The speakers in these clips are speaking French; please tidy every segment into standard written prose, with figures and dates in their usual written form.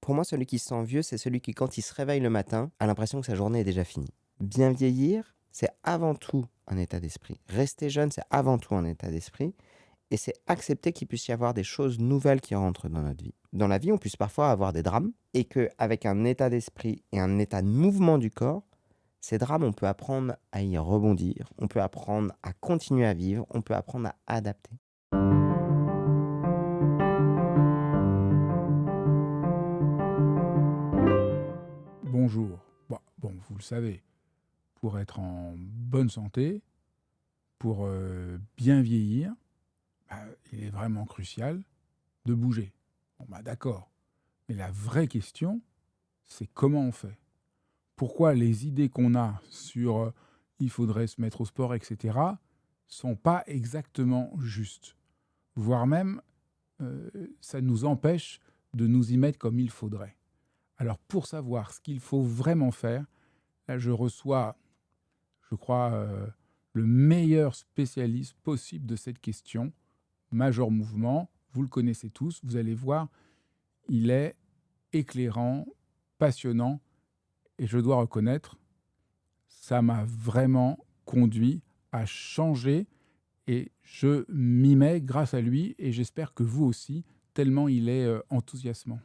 Pour moi, celui qui se sent vieux, c'est celui qui, quand il se réveille le matin, a l'impression que sa journée est déjà finie. Bien vieillir, c'est avant tout un état d'esprit. Rester jeune, c'est avant tout un état d'esprit. Et c'est accepter qu'il puisse y avoir des choses nouvelles qui rentrent dans notre vie. Dans la vie, on puisse parfois avoir des drames et qu'avec un état d'esprit et un état de mouvement du corps, ces drames, on peut apprendre à y rebondir, on peut apprendre à continuer à vivre, on peut apprendre à adapter. Bonjour. Bon, vous le savez, pour être en bonne santé, pour bien vieillir, il est vraiment crucial de bouger. Bon, d'accord. Mais la vraie question, c'est comment on fait. Pourquoi les idées qu'on a sur il faudrait se mettre au sport, etc., sont pas exactement justes. Voire même, ça nous empêche de nous y mettre comme il faudrait. Alors, pour savoir ce qu'il faut vraiment faire, là, je reçois, je crois, le meilleur spécialiste possible de cette question, Major Mouvement. Vous le connaissez tous, vous allez voir, il est éclairant, passionnant, et je dois reconnaître, ça m'a vraiment conduit à changer, et je m'y mets grâce à lui, et j'espère que vous aussi, tellement il est enthousiasmant.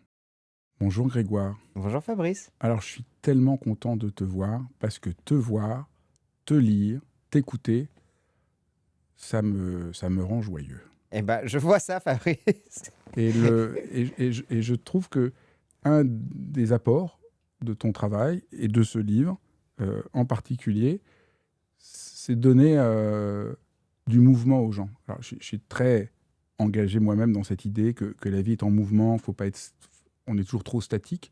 Bonjour Grégoire. Bonjour Fabrice. Alors je suis tellement content de te voir, parce que te voir, te lire, t'écouter, ça me rend joyeux. Eh ben, je vois ça, Fabrice. Et je trouve que un des apports de ton travail et de ce livre en particulier, c'est donner du mouvement aux gens. Alors, je suis très engagé moi-même dans cette idée que la vie est en mouvement, faut pas être, on est toujours trop statique.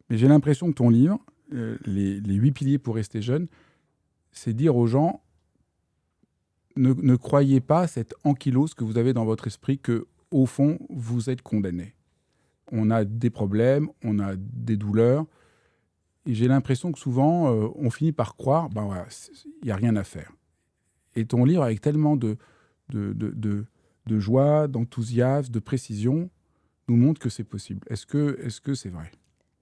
Mais j'ai l'impression que ton livre, les 8 piliers pour rester jeune, c'est dire aux gens, ne croyez pas cette ankylose que vous avez dans votre esprit que, au fond, vous êtes condamné. On a des problèmes, on a des douleurs, et j'ai l'impression que souvent, on finit par croire, ben voilà, il n'y a rien à faire. Et ton livre, avec tellement de joie, d'enthousiasme, de précision, nous montre que c'est possible. Est-ce que c'est vrai?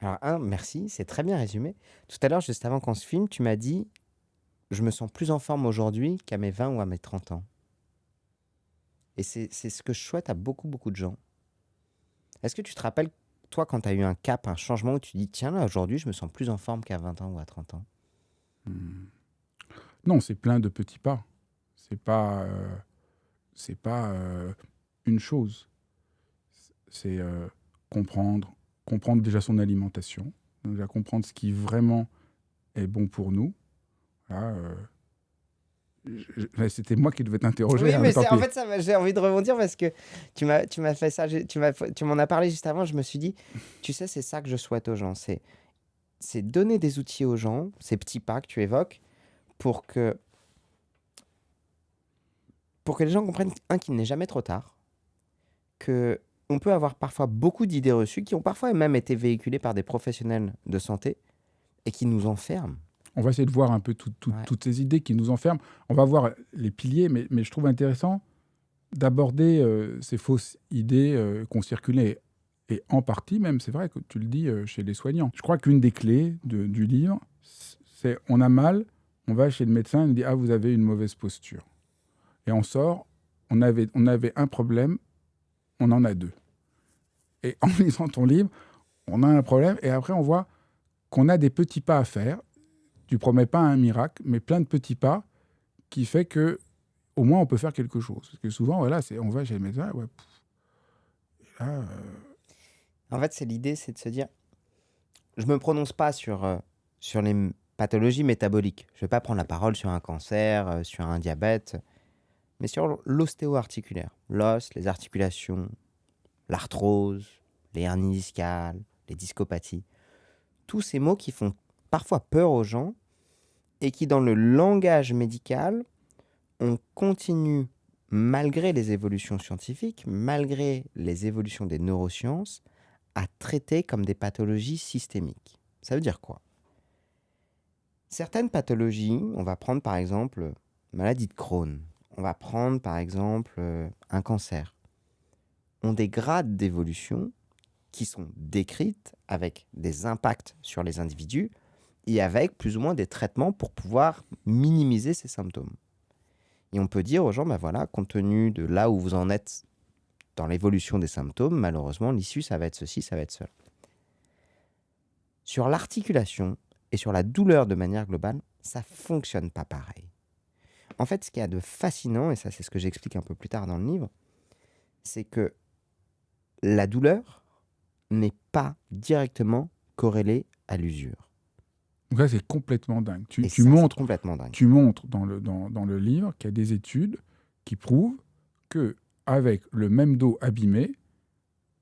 Alors, merci, c'est très bien résumé. Tout à l'heure, juste avant qu'on se filme, tu m'as dit « Je me sens plus en forme aujourd'hui qu'à mes 20 ou à mes 30 ans. » Et c'est ce que je souhaite à beaucoup, beaucoup de gens. Est-ce que tu te rappelles, toi, quand tu as eu un cap, un changement où tu dis « Tiens, là, aujourd'hui, je me sens plus en forme qu'à 20 ans ou à 30 ans. » Non, c'est plein de petits pas. C'est pas une chose. C'est comprendre déjà son alimentation, déjà comprendre ce qui vraiment est bon pour nous. Voilà, c'était moi qui devais t'interroger, Oui, hein, mais mais tant en pis. fait, j'ai envie de rebondir parce que tu m'as fait ça, tu m'en as parlé juste avant. Je me suis dit, tu sais, c'est ça que je souhaite aux gens. C'est donner des outils aux gens, ces petits pas que tu évoques, pour que les gens comprennent, qu'il n'est jamais trop tard, que on peut avoir parfois beaucoup d'idées reçues qui ont parfois même été véhiculées par des professionnels de santé et qui nous enferment. On va essayer de voir un peu Ouais. toutes ces idées qui nous enferment. On va voir les piliers, mais je trouve intéressant d'aborder ces fausses idées qui ont circulé, et en partie même, c'est vrai que tu le dis, chez les soignants. Je crois qu'une des clés du livre, c'est on a mal, on va chez le médecin, il nous dit « Ah, vous avez une mauvaise posture ». Et on sort, on avait un problème, on en a deux. Et en lisant ton livre, on a un problème, et après on voit qu'on a des petits pas à faire. Tu promets pas un miracle, mais plein de petits pas qui fait que au moins on peut faire quelque chose. Parce que souvent, voilà, on va chez le médecin, ouais, et là, En fait, l'idée, c'est de se dire, je me prononce pas sur les pathologies métaboliques. Je vais pas prendre la parole sur un cancer, sur un diabète, mais sur l'ostéo-articulaire. L'os, les articulations, l'arthrose, les hernies discales, les discopathies. Tous ces mots qui font parfois peur aux gens et qui, dans le langage médical, on continue, malgré les évolutions scientifiques, malgré les évolutions des neurosciences, à traiter comme des pathologies systémiques. Ça veut dire quoi? Certaines pathologies, on va prendre par exemple maladie de Crohn, on va prendre par exemple un cancer, ont des grades d'évolution qui sont décrites avec des impacts sur les individus et avec plus ou moins des traitements pour pouvoir minimiser ces symptômes. Et on peut dire aux gens, ben voilà, compte tenu de là où vous en êtes dans l'évolution des symptômes, malheureusement, l'issue, ça va être ceci, ça va être cela. Sur l'articulation et sur la douleur de manière globale, ça ne fonctionne pas pareil. En fait, ce qu'il y a de fascinant, et ça c'est ce que j'explique un peu plus tard dans le livre, c'est que la douleur n'est pas directement corrélée à l'usure. Donc là, c'est complètement dingue. Et Tu ça, c'est montres complètement dingue. dans le livre qu'il y a des études qui prouvent que avec le même dos abîmé,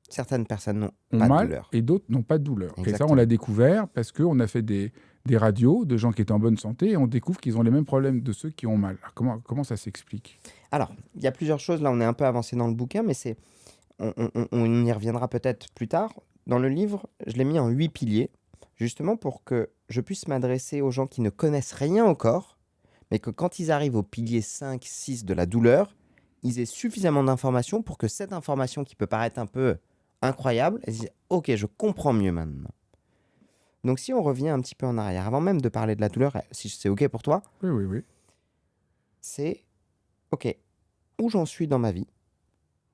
Certaines personnes n'ont ont pas de mal douleur. et d'autres n'ont pas de douleur. Et ça, on Exactement. l'a découvert parce qu'on a fait des radios de gens qui étaient en bonne santé et on découvre qu'ils ont les mêmes problèmes de ceux qui ont mal. Alors, comment ça s'explique? Alors, il y a plusieurs choses. Là, on est un peu avancé dans le bouquin, mais on y reviendra peut-être plus tard. Dans le livre, je l'ai mis en 8 piliers, justement pour que je puisse m'adresser aux gens qui ne connaissent rien au corps, mais que quand ils arrivent au pilier 5, 6 de la douleur, ils aient suffisamment d'informations pour que cette information qui peut paraître un peu incroyable, ils disent « Ok, je comprends mieux maintenant ». Donc si on revient un petit peu en arrière, avant même de parler de la douleur, si c'est ok pour toi, Oui, oui, oui. c'est ok, où j'en suis dans ma vie,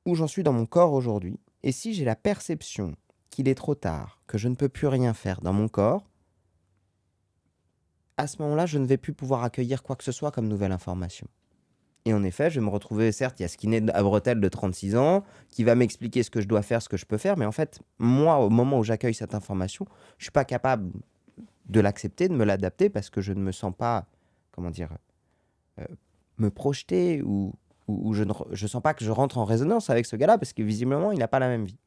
où j'en suis dans mon corps aujourd'hui, et si j'ai la perception qu'il est trop tard, que je ne peux plus rien faire dans mon corps, à ce moment-là, je ne vais plus pouvoir accueillir quoi que ce soit comme nouvelle information. Et en effet, je vais me retrouver, certes, il y a Skinner à bretelles de 36 ans qui va m'expliquer ce que je dois faire, ce que je peux faire, mais en fait, moi, au moment où j'accueille cette information, je ne suis pas capable de l'accepter, de me l'adapter, parce que je ne me sens pas, comment dire, me projeter ou je ne sens pas que je rentre en résonance avec ce gars-là, parce que visiblement, il n'a pas la même vie.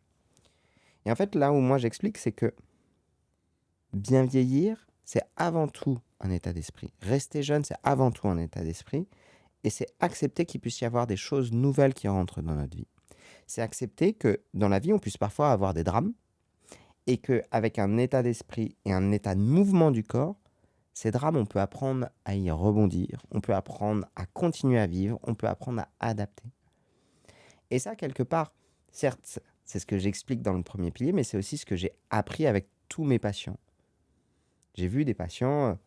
Et en fait, là où moi j'explique, c'est que bien vieillir, c'est avant tout un état d'esprit. Rester jeune, c'est avant tout un état d'esprit. Et c'est accepter qu'il puisse y avoir des choses nouvelles qui rentrent dans notre vie. C'est accepter que dans la vie, on puisse parfois avoir des drames et qu'avec un état d'esprit et un état de mouvement du corps, ces drames, on peut apprendre à y rebondir, on peut apprendre à continuer à vivre, on peut apprendre à adapter. Et ça, quelque part, certes, c'est ce que j'explique dans le premier pilier, mais c'est aussi ce que j'ai appris avec tous mes patients. J'ai vu des patients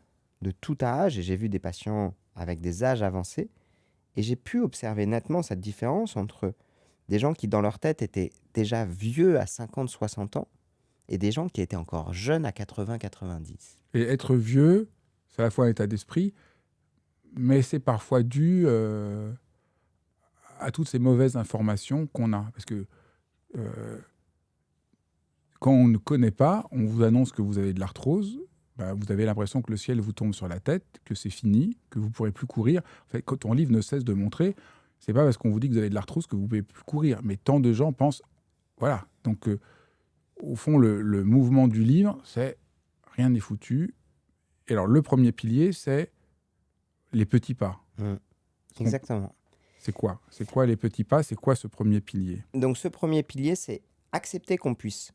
de tout âge et j'ai vu des patients avec des âges avancés. Et j'ai pu observer nettement cette différence entre des gens qui, dans leur tête, étaient déjà vieux à 50, 60 ans et des gens qui étaient encore jeunes à 80, 90. Et être vieux, c'est à la fois un état d'esprit, mais c'est parfois dû à toutes ces mauvaises informations qu'on a. Parce que quand on ne connaît pas, on vous annonce que vous avez de l'arthrose, bah, vous avez l'impression que le ciel vous tombe sur la tête, que c'est fini, que vous ne pourrez plus courir. En fait, quand ton livre ne cesse de montrer, c'est pas parce qu'on vous dit que vous avez de l'arthrose que vous ne pouvez plus courir. Mais tant de gens pensent... Voilà. Donc, au fond, le mouvement du livre, c'est rien n'est foutu. Et alors, le premier pilier, c'est les petits pas. Exactement. C'est quoi? C'est quoi les petits pas? C'est quoi ce premier pilier? Donc ce premier pilier, c'est accepter qu'on puisse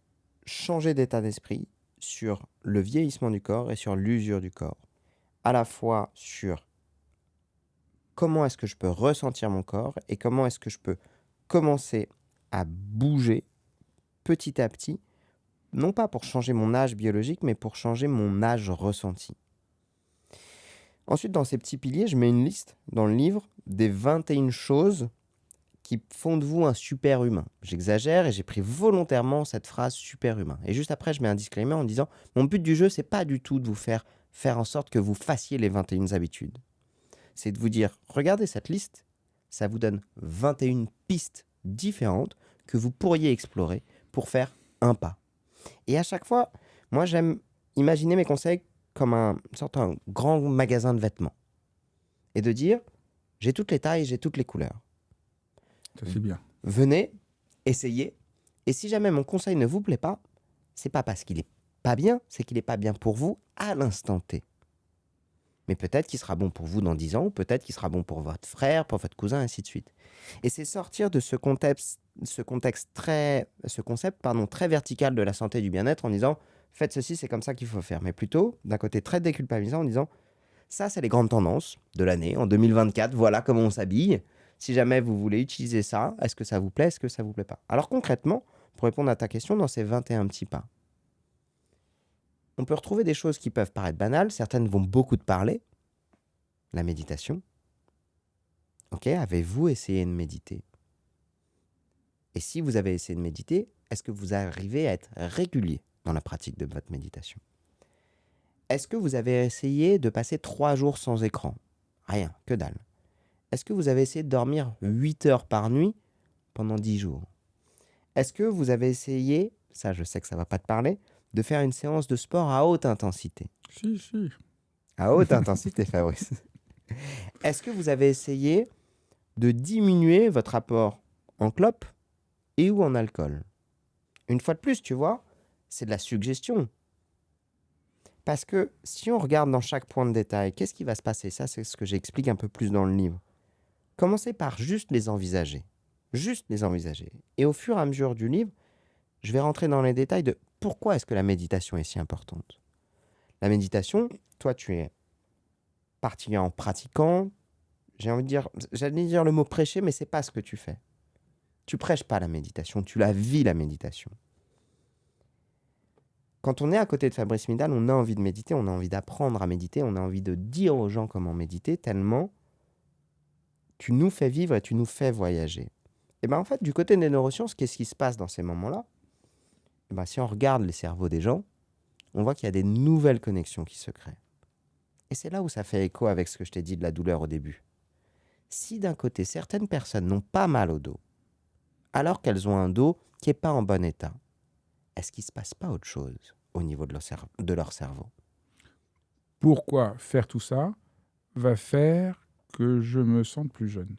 changer d'état d'esprit sur le vieillissement du corps et sur l'usure du corps. À la fois sur comment est-ce que je peux ressentir mon corps et comment est-ce que je peux commencer à bouger petit à petit, non pas pour changer mon âge biologique, mais pour changer mon âge ressenti. Ensuite, dans ces petits piliers, je mets une liste dans le livre des 21 choses qui font de vous un super humain. J'exagère et j'ai pris volontairement cette phrase super humain. Et juste après, je mets un disclaimer en disant mon but du jeu, c'est pas du tout de vous faire en sorte que vous fassiez les 21 habitudes. C'est de vous dire regardez cette liste, ça vous donne 21 pistes différentes que vous pourriez explorer pour faire un pas. Et à chaque fois, moi j'aime imaginer mes conseils comme un grand magasin de vêtements. Et de dire j'ai toutes les tailles, j'ai toutes les couleurs. Ça, c'est bien. Venez, essayez. Et si jamais mon conseil ne vous plaît pas, c'est pas parce qu'il est pas bien, c'est qu'il est pas bien pour vous à l'instant T. Mais peut-être qu'il sera bon pour vous dans 10 ans, ou peut-être qu'il sera bon pour votre frère, pour votre cousin, ainsi de suite. Et c'est sortir de ce concept très vertical de la santé et du bien-être en disant faites ceci, c'est comme ça qu'il faut faire. Mais plutôt d'un côté très déculpabilisant en disant ça, c'est les grandes tendances de l'année, en 2024, voilà comment on s'habille. Si jamais vous voulez utiliser ça, est-ce que ça vous plaît, est-ce que ça vous plaît pas? Alors concrètement, pour répondre à ta question, dans ces 21 petits pas, on peut retrouver des choses qui peuvent paraître banales. Certaines vont beaucoup te parler. La méditation. Ok, avez-vous essayé de méditer? Et si vous avez essayé de méditer, est-ce que vous arrivez à être régulier dans la pratique de votre méditation? Est-ce que vous avez essayé de passer 3 jours sans écran? Rien, que dalle. Est-ce que vous avez essayé de dormir 8 heures par nuit pendant 10 jours? Est-ce que vous avez essayé, ça je sais que ça va pas te parler, de faire une séance de sport à haute intensité? Si. À haute intensité, Fabrice. Est-ce que vous avez essayé de diminuer votre apport en clope et ou en alcool? Une fois de plus, tu vois, c'est de la suggestion. Parce que si on regarde dans chaque point de détail, qu'est-ce qui va se passer? Ça, c'est ce que j'explique un peu plus dans le livre. Commencez par juste les envisager. Juste les envisager. Et au fur et à mesure du livre, je vais rentrer dans les détails de pourquoi est-ce que la méditation est si importante. La méditation, toi, tu es particulièrement pratiquant. J'ai envie de dire, j'allais dire le mot prêcher, mais c'est pas ce que tu fais. Tu prêches pas la méditation, tu la vis la méditation. Quand on est à côté de Fabrice Midal, on a envie de méditer, on a envie d'apprendre à méditer, on a envie de dire aux gens comment méditer, tellement tu nous fais vivre et tu nous fais voyager. Et bien en fait, du côté des neurosciences, qu'est-ce qui se passe dans ces moments-là? Et ben, si on regarde les cerveaux des gens, on voit qu'il y a des nouvelles connexions qui se créent. Et c'est là où ça fait écho avec ce que je t'ai dit de la douleur au début. Si d'un côté, certaines personnes n'ont pas mal au dos, alors qu'elles ont un dos qui n'est pas en bon état, est-ce qu'il ne se passe pas autre chose au niveau de leur cerveau? Pourquoi faire tout ça va faire que je me sente plus jeune?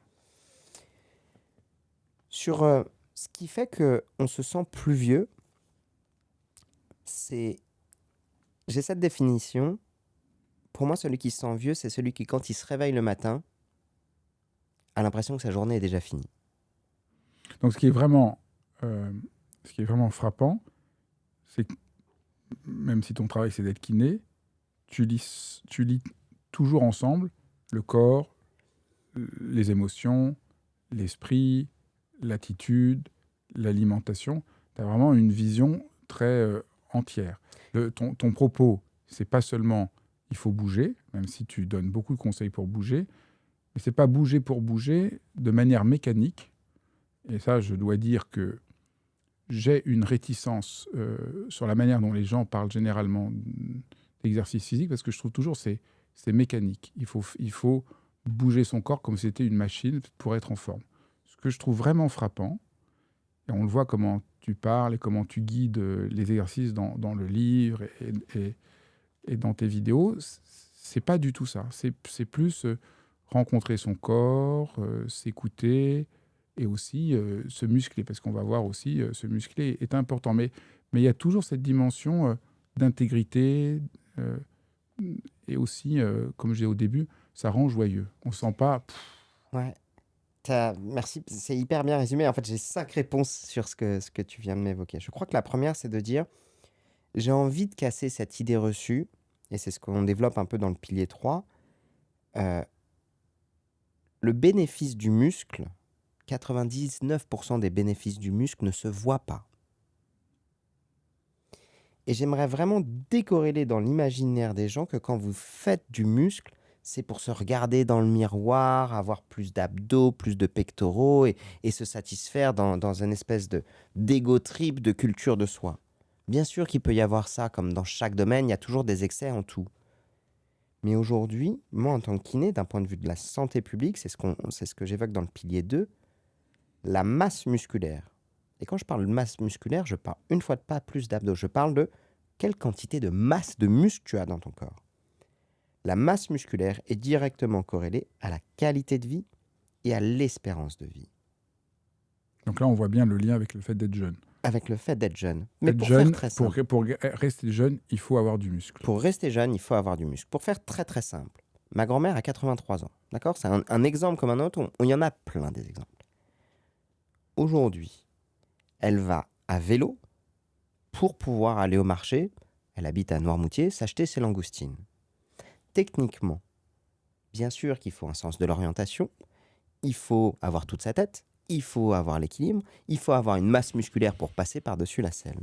Sur ce qui fait qu'on se sent plus vieux, c'est... J'ai cette définition. Pour moi, celui qui se sent vieux, c'est celui qui, quand il se réveille le matin, a l'impression que sa journée est déjà finie. Donc ce qui est vraiment frappant, c'est que même si ton travail c'est d'être kiné, tu lis toujours ensemble le corps, les émotions, l'esprit, l'attitude, l'alimentation. Tu as vraiment une vision très entière. Ton propos, c'est pas seulement il faut bouger, même si tu donnes beaucoup de conseils pour bouger, mais c'est pas bouger pour bouger de manière mécanique. Et ça, je dois dire que j'ai une réticence sur la manière dont les gens parlent généralement d'exercice physique, parce que je trouve toujours c'est mécanique. Il faut bouger son corps comme si c'était une machine pour être en forme. Ce que je trouve vraiment frappant, et on le voit comment tu parles et comment tu guides les exercices dans le livre et dans tes vidéos, c'est pas du tout ça. C'est plus rencontrer son corps, s'écouter et aussi se muscler, parce qu'on va voir aussi se muscler est important. Mais il y a toujours cette dimension d'intégrité et aussi, comme je disais au début, ça rend joyeux. On ne sent pas... Ouais. Merci, c'est hyper bien résumé. En fait, j'ai 5 réponses sur ce que tu viens de m'évoquer. Je crois que la première, c'est de dire, j'ai envie de casser cette idée reçue, et c'est ce qu'on développe un peu dans le pilier 3. Le bénéfice du muscle, 99% des bénéfices du muscle ne se voient pas. Et j'aimerais vraiment décorréler dans l'imaginaire des gens que quand vous faites du muscle, c'est pour se regarder dans le miroir, avoir plus d'abdos, plus de pectoraux et se satisfaire dans une espèce d'ego trip, de culture de soi. Bien sûr qu'il peut y avoir ça, comme dans chaque domaine, il y a toujours des excès en tout. Mais aujourd'hui, moi en tant que kiné, d'un point de vue de la santé publique, c'est ce que j'évoque dans le pilier 2, la masse musculaire. Et quand je parle de masse musculaire, je parle une fois de pas plus d'abdos. Je parle de quelle quantité de masse de muscle tu as dans ton corps. La masse musculaire est directement corrélée à la qualité de vie et à l'espérance de vie. Donc là, on voit bien le lien avec le fait d'être jeune. Avec le fait d'être jeune. Mais être pour jeune, faire très simple. pour rester jeune, il faut avoir du muscle. Pour rester jeune, il faut avoir du muscle. Pour faire très très simple. Ma grand-mère a 83 ans. D'accord? C'est un exemple comme un autre. Il y en a plein des exemples. Aujourd'hui, elle va à vélo pour pouvoir aller au marché. Elle habite à Noirmoutier, s'acheter ses langoustines. Techniquement, bien sûr qu'il faut un sens de l'orientation, il faut avoir toute sa tête, il faut avoir l'équilibre, il faut avoir une masse musculaire pour passer par-dessus la selle.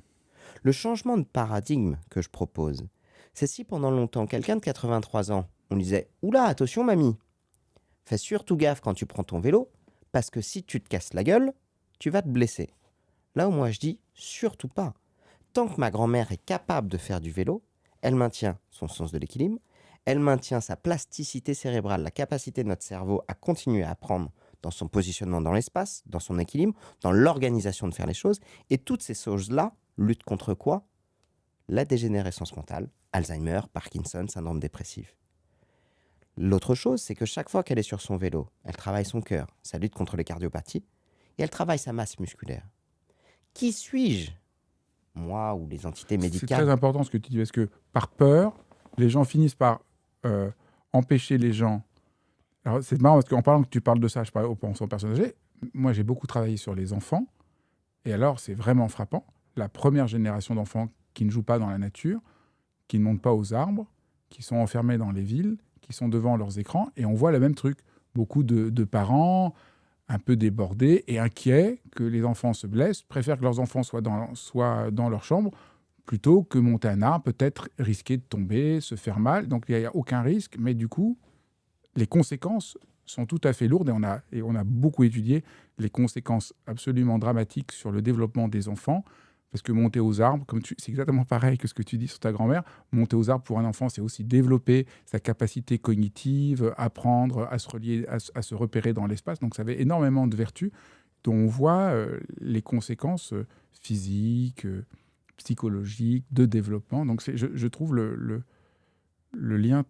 Le changement de paradigme que je propose, C'est si pendant longtemps, quelqu'un de 83 ans, on lui disait « Oula, attention mamie, fais surtout gaffe quand tu prends ton vélo, parce que si tu te casses la gueule, tu vas te blesser. » Là où moi je dis « Surtout pas. Tant que ma grand-mère est capable de faire du vélo, elle maintient son sens de l'équilibre, elle maintient sa plasticité cérébrale, la capacité de notre cerveau à continuer à apprendre dans son positionnement dans l'espace, dans son équilibre, dans l'organisation de faire les choses. Et toutes ces choses-là luttent contre quoi? La dégénérescence mentale, Alzheimer, Parkinson, syndrome dépressif. L'autre chose, c'est que chaque fois qu'elle est sur son vélo, elle travaille son cœur, ça lutte contre les cardiopathies, et elle travaille sa masse musculaire. Qui suis-je? Moi ou les entités C'est médicales? très important ce que tu dis, parce que par peur, les gens finissent par empêcher les gens. Alors c'est marrant, parce qu'en parlant que tu parles de ça, je parle aux personnes âgées. Moi, j'ai beaucoup travaillé sur les enfants, et alors c'est vraiment frappant. La première génération d'enfants qui ne jouent pas dans la nature, qui ne montent pas aux arbres, qui sont enfermés dans les villes, qui sont devant leurs écrans, et on voit le même truc. Beaucoup de parents un peu débordés et inquiets que les enfants se blessent, préfèrent que leurs enfants soient dans leur chambre, plutôt que monter un arbre, peut-être risquer de tomber, se faire mal. Donc il n'y a aucun risque, mais du coup, les conséquences sont tout à fait lourdes, et on a beaucoup étudié les conséquences absolument dramatiques sur le développement des enfants. Parce que monter aux arbres, c'est exactement pareil que ce que tu dis sur ta grand-mère. Monter aux arbres pour un enfant, c'est aussi développer sa capacité cognitive, apprendre à se relier, à se repérer dans l'espace. Donc ça avait énormément de vertus dont on voit les conséquences physiques, psychologiques, de développement. Donc je trouve le lien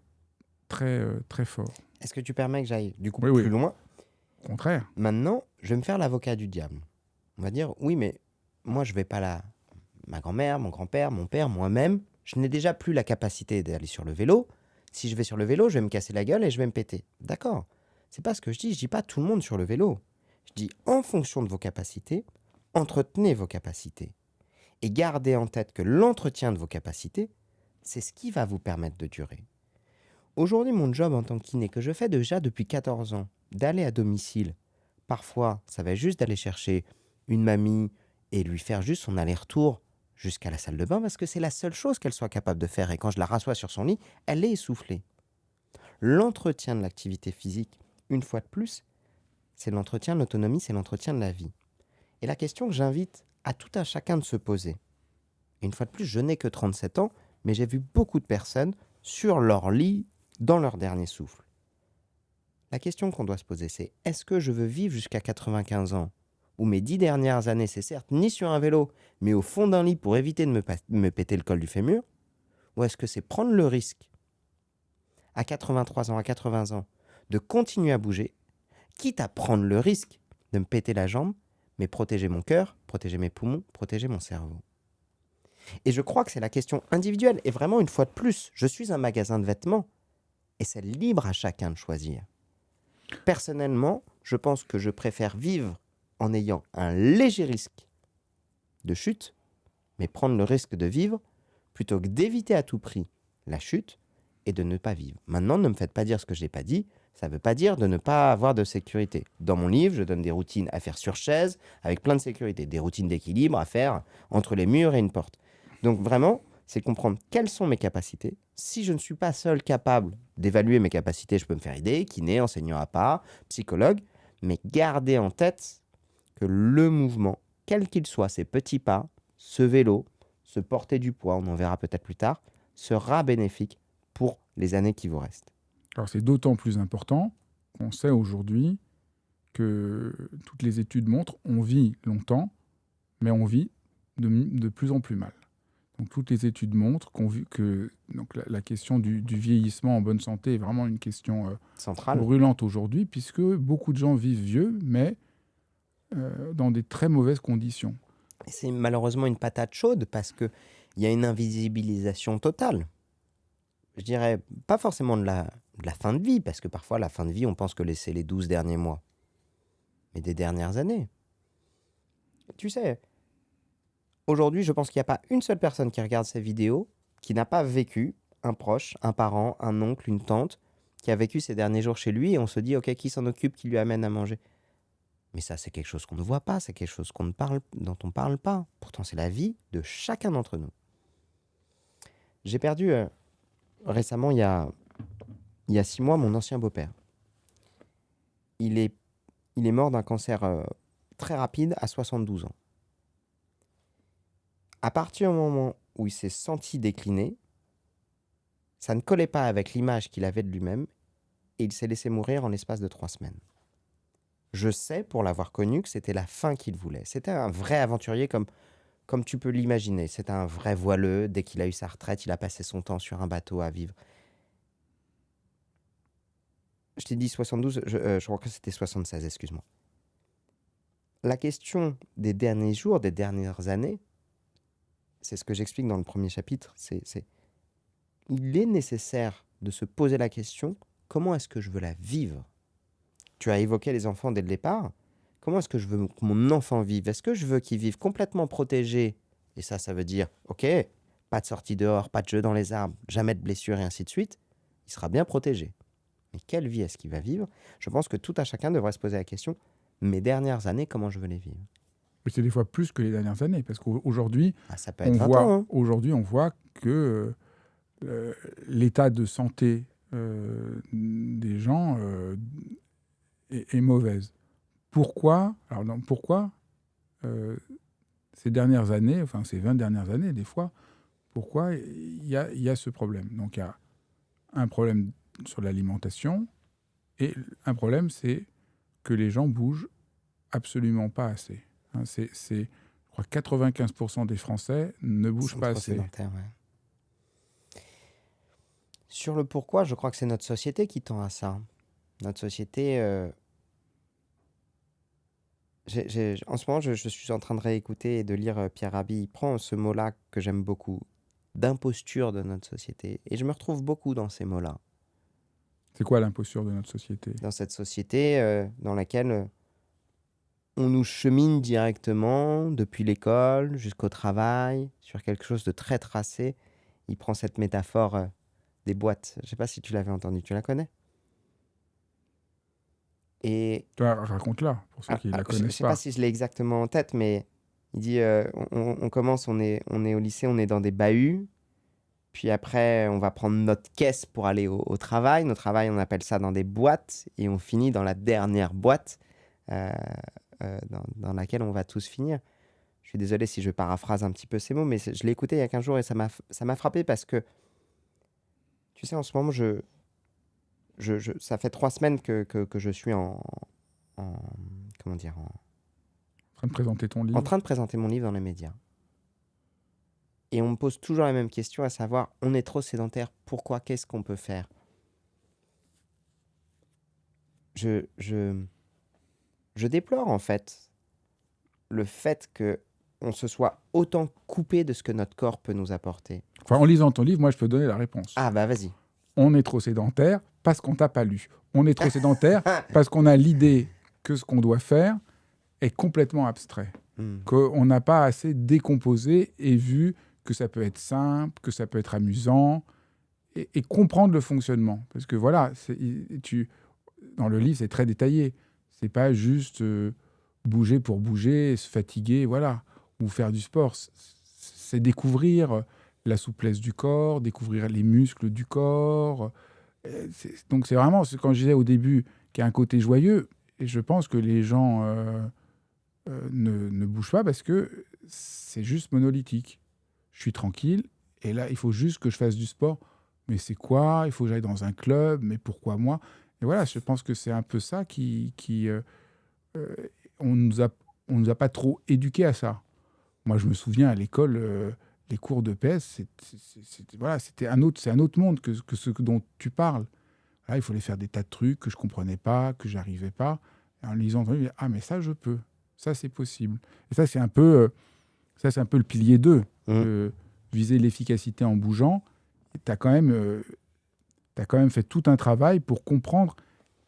très, très fort. Est-ce que tu permets que j'aille du coup Oui, plus oui. loin? Au contraire. Maintenant, je vais me faire l'avocat du diable. On va dire, oui, mais moi, je vais pas là. Ma grand-mère, mon grand-père, mon père, moi-même, je n'ai déjà plus la capacité d'aller sur le vélo. Si je vais sur le vélo, je vais me casser la gueule et je vais me péter. D'accord. C'est pas ce que je dis. Je dis pas tout le monde sur le vélo. Je dis, en fonction de vos capacités, entretenez vos capacités. Et gardez en tête que l'entretien de vos capacités, c'est ce qui va vous permettre de durer. Aujourd'hui, mon job en tant que kiné, que je fais déjà depuis 14 ans, d'aller à domicile, parfois, ça va juste d'aller chercher une mamie et lui faire juste son aller-retour jusqu'à la salle de bain, parce que c'est la seule chose qu'elle soit capable de faire. Et quand je la rassois sur son lit, elle est essoufflée. L'entretien de l'activité physique, une fois de plus, c'est l'entretien de l'autonomie, c'est l'entretien de la vie. Et la question que j'invite à tout un chacun de se poser, et une fois de plus, je n'ai que 37 ans, mais j'ai vu beaucoup de personnes sur leur lit, dans leur dernier souffle. La question qu'on doit se poser, c'est est-ce que je veux vivre jusqu'à 95 ans, où mes 10 dernières années, c'est certes ni sur un vélo, mais au fond d'un lit pour éviter de me péter le col du fémur, ou est-ce que c'est prendre le risque, à 83 ans, à 80 ans, de continuer à bouger, quitte à prendre le risque de me péter la jambe, mais protéger mon cœur, protéger mes poumons, protéger mon cerveau. Et je crois que c'est la question individuelle. Et vraiment, une fois de plus, je suis un magasin de vêtements, et c'est libre à chacun de choisir. Personnellement, je pense que je préfère vivre en ayant un léger risque de chute, mais prendre le risque de vivre, plutôt que d'éviter à tout prix la chute et de ne pas vivre. Maintenant, ne me faites pas dire ce que je n'ai pas dit, ça ne veut pas dire de ne pas avoir de sécurité. Dans mon livre, je donne des routines à faire sur chaise, avec plein de sécurité, des routines d'équilibre à faire entre les murs et une porte. Donc vraiment, c'est comprendre quelles sont mes capacités. Si je ne suis pas seul capable d'évaluer mes capacités, je peux me faire aider, kiné, enseignant à part, psychologue, mais garder en tête que le mouvement, quel qu'il soit, ces petits pas, ce vélo, ce porter du poids, on en verra peut-être plus tard, sera bénéfique pour les années qui vous restent. Alors c'est d'autant plus important qu'on sait aujourd'hui que toutes les études montrent on vit longtemps, mais on vit de plus en plus mal. Donc toutes les études montrent que donc la question du vieillissement en bonne santé est vraiment une question Centrale. brûlante aujourd'hui, puisque beaucoup de gens vivent vieux, mais dans des très mauvaises conditions. Et c'est malheureusement une patate chaude parce qu'il y a une invisibilisation totale. Je dirais pas forcément de la fin de vie, parce que parfois la fin de vie, on pense que c'est les 12 derniers mois, mais des dernières années. Tu sais, aujourd'hui, je pense qu'il n'y a pas une seule personne qui regarde ces vidéos qui n'a pas vécu un proche, un parent, un oncle, une tante, qui a vécu ces derniers jours chez lui et on se dit, ok, qui s'en occupe, qui lui amène à manger. Mais ça, c'est quelque chose qu'on ne voit pas, c'est quelque chose dont on ne parle pas. Pourtant, c'est la vie de chacun d'entre nous. J'ai perdu récemment, il y a 6 mois, mon ancien beau-père, il est, il est mort d'un cancer très rapide à 72 ans. À partir du moment où il s'est senti décliner, ça ne collait pas avec l'image qu'il avait de lui-même et il s'est laissé mourir en l'espace de 3 semaines. Je sais, pour l'avoir connu, que c'était la fin qu'il voulait. C'était un vrai aventurier comme tu peux l'imaginer. C'était un vrai voileux. Dès qu'il a eu sa retraite, il a passé son temps sur un bateau à vivre. Je t'ai dit 72, je crois que c'était 76, excuse-moi. La question des derniers jours, des dernières années, c'est ce que j'explique dans le premier chapitre, il est nécessaire de se poser la question, comment est-ce que je veux la vivre? Tu as évoqué les enfants dès le départ. Comment est-ce que je veux que mon enfant vive? Est-ce que je veux qu'il vive complètement protégé? Et ça veut dire, ok, pas de sortie dehors, pas de jeu dans les arbres, jamais de blessures et ainsi de suite. Il sera bien protégé. Mais quelle vie est-ce qu'il va vivre? Je pense que tout à chacun devrait se poser la question, mes dernières années, comment je veux les vivre? Mais c'est des fois plus que les dernières années, parce qu'aujourd'hui, Ah, ça peut être 20 ans, hein. on voit que l'état de santé des gens est mauvaise. Pourquoi? Alors, non, pourquoi ces dernières années, enfin ces 20 dernières années, des fois, pourquoi il y a ce problème? Donc, il y a un problème sur l'alimentation, et un problème, c'est que les gens bougent absolument pas assez. Hein, je crois, 95% des Français ne Ils bougent sont pas trop assez. sédentaires, ouais. Sur le pourquoi, je crois que c'est notre société qui tend à ça. Notre société, en ce moment, je suis en train de réécouter et de lire Pierre Rabhi. Il prend ce mot-là que j'aime beaucoup, d'imposture de notre société. Et je me retrouve beaucoup dans ces mots-là. C'est quoi l'imposture de notre société? Dans cette société dans laquelle on nous chemine directement depuis l'école jusqu'au travail, sur quelque chose de très tracé. Il prend cette métaphore des boîtes. Je ne sais pas si tu l'avais entendue. Tu la connais? Et Toi, raconte-la, pour ceux qui ne la je ne connaissent sais pas pas. si je l'ai exactement en tête, mais il dit on commence, on est au lycée, on est dans des bahuts. Puis après, on va prendre notre caisse pour aller au travail. Nos travail, on appelle ça dans des boîtes. Et on finit dans la dernière boîte euh, dans laquelle on va tous finir. Je suis désolé si je paraphrase un petit peu ces mots, mais je l'ai écouté il y a 15 jours et ça m'a frappé parce que, tu sais, en ce moment, ça fait 3 semaines que je suis comment dire, En train de présenter ton en livre. train de présenter mon livre dans les médias. Et on me pose toujours la même question, à savoir, on est trop sédentaire, pourquoi? Qu'est-ce qu'on peut faire? Je déplore en fait le fait que on se soit autant coupé de ce que notre corps peut nous apporter. Enfin, en lisant ton livre, moi, je peux donner la réponse. Ah bah vas-y. On est trop sédentaire parce qu'on t'a pas lu. On est trop sédentaire parce qu'on a l'idée que ce qu'on doit faire est complètement abstrait. Qu'on n'a pas assez décomposé et vu que ça peut être simple, que ça peut être amusant, et comprendre le fonctionnement. Parce que voilà, dans le livre, c'est très détaillé. C'est pas juste bouger pour bouger, se fatiguer, voilà, ou faire du sport. C'est découvrir la souplesse du corps, découvrir les muscles du corps. Donc c'est vraiment, quand je disais au début qu'il y a un côté joyeux, et je pense que les gens ne bougent pas parce que c'est juste monolithique. Je suis tranquille, et là, il faut juste que je fasse du sport. Mais c'est quoi? Il faut que j'aille dans un club, mais pourquoi moi? Et voilà, je pense que c'est un peu ça euh, on nous a pas trop éduqués à ça. Moi, je me souviens à l'école, les cours de PS, voilà, c'est un autre monde que ce dont tu parles. Là, il fallait faire des tas de trucs que je comprenais pas, que j'arrivais pas. Et en lisant, ah, mais ça, je peux. Ça, c'est possible. Et ça, c'est un peu le pilier 2. Viser l'efficacité en bougeant. Tu as quand même fait tout un travail pour comprendre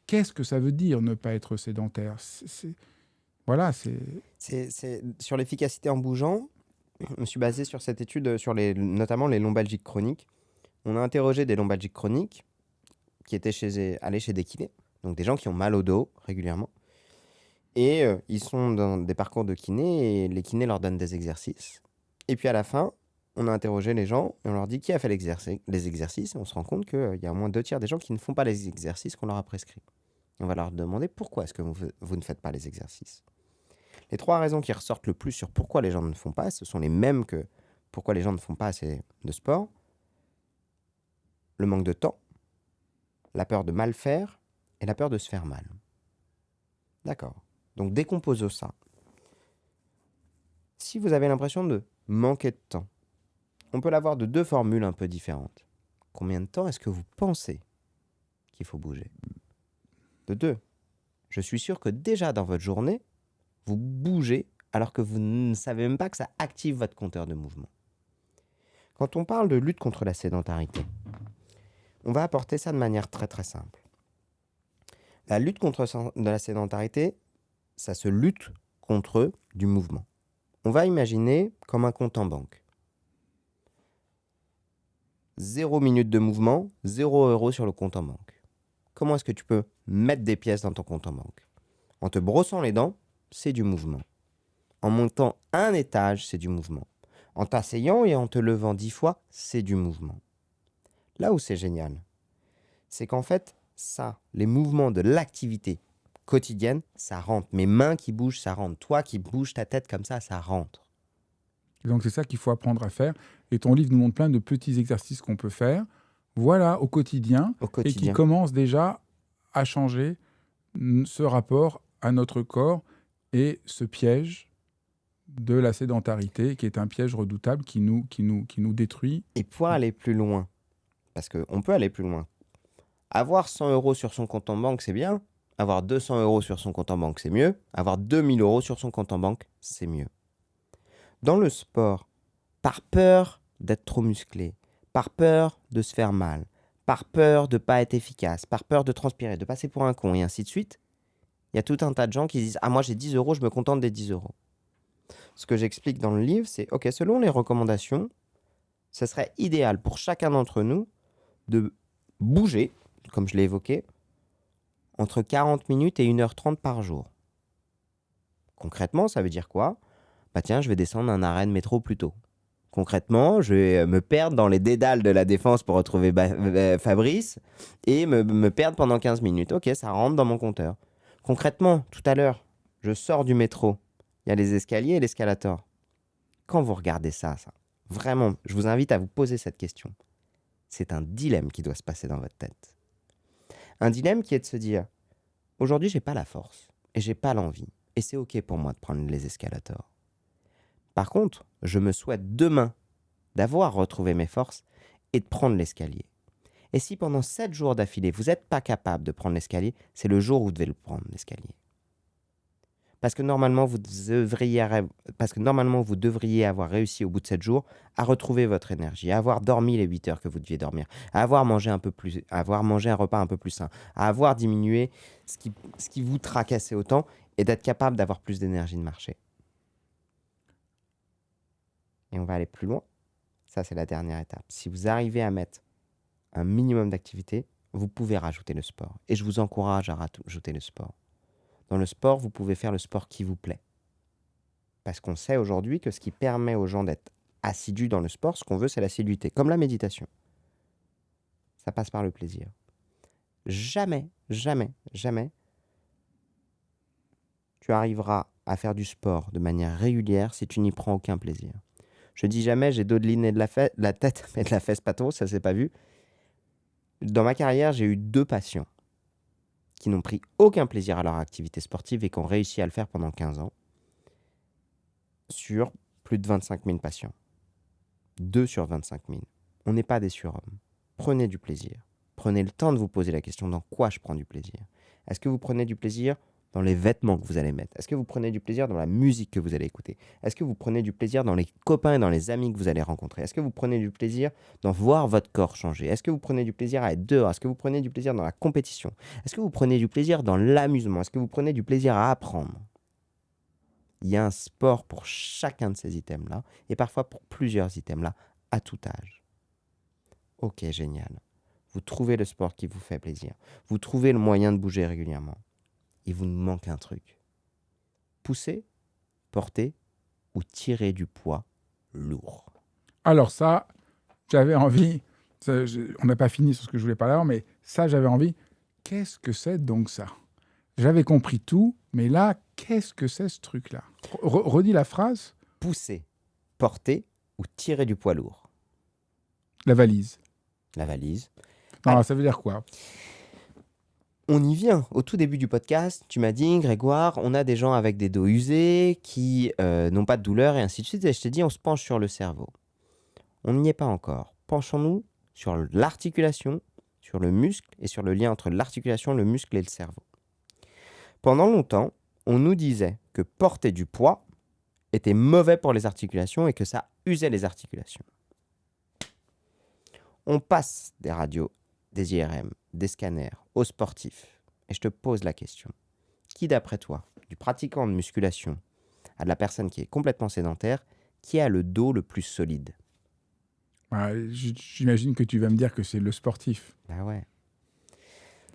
qu'est-ce que ça veut dire ne pas être sédentaire. Voilà, Sur l'efficacité en bougeant, je me suis basé sur cette étude, sur notamment les lombalgiques chroniques. On a interrogé des lombalgiques chroniques qui étaient allés chez des kinés, donc des gens qui ont mal au dos régulièrement. Et ils sont dans des parcours de kiné et les kinés leur donnent des exercices. Et puis à la fin, on a interrogé les gens et on leur dit qui a fait les exercices et on se rend compte qu'il y a au moins 2 tiers des gens qui ne font pas les exercices qu'on leur a prescrits. On va leur demander pourquoi est-ce que vous ne faites pas les exercices. Les 3 raisons qui ressortent le plus sur pourquoi les gens ne font pas, ce sont les mêmes que pourquoi les gens ne font pas assez de sport. Le manque de temps, la peur de mal faire et la peur de se faire mal. D'accord. Donc décomposons ça. Si vous avez l'impression de manquer de temps, on peut l'avoir de 2 formules un peu différentes. Combien de temps est-ce que vous pensez qu'il faut bouger? De 2, je suis sûr que déjà dans votre journée, vous bougez alors que vous ne savez même pas que ça active votre compteur de mouvement. Quand on parle de lutte contre la sédentarité, on va apporter ça de manière très très simple. La lutte contre la sédentarité, ça se lutte contre du mouvement. On va imaginer comme un compte en banque. 0 minute de mouvement, 0 € sur le compte en banque. Comment est-ce que tu peux mettre des pièces dans ton compte en banque? En te brossant les dents, c'est du mouvement. En montant un étage, c'est du mouvement. En t'asseyant et en te levant 10 fois, c'est du mouvement. Là où c'est génial, c'est qu'en fait, ça, les mouvements de l'activité quotidienne, ça rentre. Mes mains qui bougent, ça rentre. Toi qui bouges ta tête comme ça rentre. Et donc c'est ça qu'il faut apprendre à faire. Et ton livre nous montre plein de petits exercices qu'on peut faire, voilà, au quotidien, Au et qui quotidien. commencent déjà à changer ce rapport à notre corps et ce piège de la sédentarité, qui est un piège redoutable qui nous détruit. Et pour aller plus loin, parce qu'on peut aller plus loin, avoir 100 € sur son compte en banque, c'est bien. Avoir 200 € sur son compte en banque, c'est mieux. Avoir 2000 € sur son compte en banque, c'est mieux. Dans le sport, par peur d'être trop musclé, par peur de se faire mal, par peur de ne pas être efficace, par peur de transpirer, de passer pour un con et ainsi de suite, il y a tout un tas de gens qui disent « Ah, moi j'ai 10 €, je me contente des 10 €. » Ce que j'explique dans le livre, c'est « Ok, selon les recommandations, ce serait idéal pour chacun d'entre nous de bouger, comme je l'ai évoqué, entre 40 minutes et 1h30 par jour. » Concrètement, ça veut dire quoi? Bah tiens, je vais descendre un arrêt de métro plus tôt. Concrètement, je vais me perdre dans les dédales de la Défense pour retrouver Fabrice et me perdre pendant 15 minutes. Ok, ça rentre dans mon compteur. Concrètement, tout à l'heure, je sors du métro. Il y a les escaliers et l'escalator. Quand vous regardez ça, vraiment, je vous invite à vous poser cette question. C'est un dilemme qui doit se passer dans votre tête. Un dilemme qui est de se dire, aujourd'hui, j'ai pas la force et j'ai pas l'envie. Et c'est ok pour moi de prendre les escalators. Par contre, je me souhaite demain d'avoir retrouvé mes forces et de prendre l'escalier. Et si pendant 7 jours d'affilée, vous n'êtes pas capable de prendre l'escalier, c'est le jour où vous devez le prendre, l'escalier. Parce que normalement, vous devriez avoir réussi au bout de 7 jours à retrouver votre énergie, à avoir dormi les 8 heures que vous deviez dormir, à avoir mangé un repas un peu plus sain, à avoir diminué ce qui vous tracassait autant et d'être capable d'avoir plus d'énergie de marcher. Et on va aller plus loin. Ça, c'est la dernière étape. Si vous arrivez à mettre un minimum d'activité, vous pouvez rajouter le sport. Et je vous encourage à rajouter le sport. Dans le sport, vous pouvez faire le sport qui vous plaît. Parce qu'on sait aujourd'hui que ce qui permet aux gens d'être assidus dans le sport, ce qu'on veut, c'est l'assiduité. Comme la méditation. Ça passe par le plaisir. Jamais, jamais, jamais, tu arriveras à faire du sport de manière régulière si tu n'y prends aucun plaisir. Je dis jamais, j'ai dodeline et de la tête, mais de la fesse pas trop, ça s'est pas vu. Dans ma carrière, j'ai eu 2 patients qui n'ont pris aucun plaisir à leur activité sportive et qui ont réussi à le faire pendant 15 ans sur plus de 25 000 patients. 2 sur 25 000. On n'est pas des surhommes. Prenez du plaisir. Prenez le temps de vous poser la question dans quoi je prends du plaisir. Est-ce que vous prenez du plaisir dans les vêtements que vous allez mettre? Est-ce que vous prenez du plaisir dans la musique que vous allez écouter? Est-ce que vous prenez du plaisir dans les copains et dans les amis que vous allez rencontrer? Est-ce que vous prenez du plaisir dans voir votre corps changer? Est-ce que vous prenez du plaisir à être dehors? Est-ce que vous prenez du plaisir dans la compétition? Est-ce que vous prenez du plaisir dans l'amusement? Est-ce que vous prenez du plaisir à apprendre? Il y a un sport pour chacun de ces items-là et parfois pour plusieurs items-là à tout âge. Ok, génial. Vous trouvez le sport qui vous fait plaisir. Vous trouvez le moyen de bouger régulièrement. Il vous manque un truc. Pousser, porter ou tirer du poids lourd. Alors ça, j'avais envie, on n'a pas fini sur ce que je voulais parler avant, mais ça, j'avais envie. Qu'est-ce que c'est donc ça? J'avais compris tout, mais là, qu'est-ce que c'est ce truc-là? Redis la phrase. Pousser, porter ou tirer du poids lourd. La valise. La valise. Non, Allez. ça veut dire quoi? On y vient. Au tout début du podcast, tu m'as dit, Grégoire, on a des gens avec des dos usés qui n'ont pas de douleur et ainsi de suite. Et je t'ai dit, on se penche sur le cerveau. On n'y est pas encore. Penchons-nous sur l'articulation, sur le muscle et sur le lien entre l'articulation, le muscle et le cerveau. Pendant longtemps, on nous disait que porter du poids était mauvais pour les articulations et que ça usait les articulations. On passe des radios, des IRM, des scanners aux sportifs. Et je te pose la question. Qui d'après toi, du pratiquant de musculation à de la personne qui est complètement sédentaire, qui a le dos le plus solide? J'imagine que tu vas me dire que c'est le sportif. Bah ouais.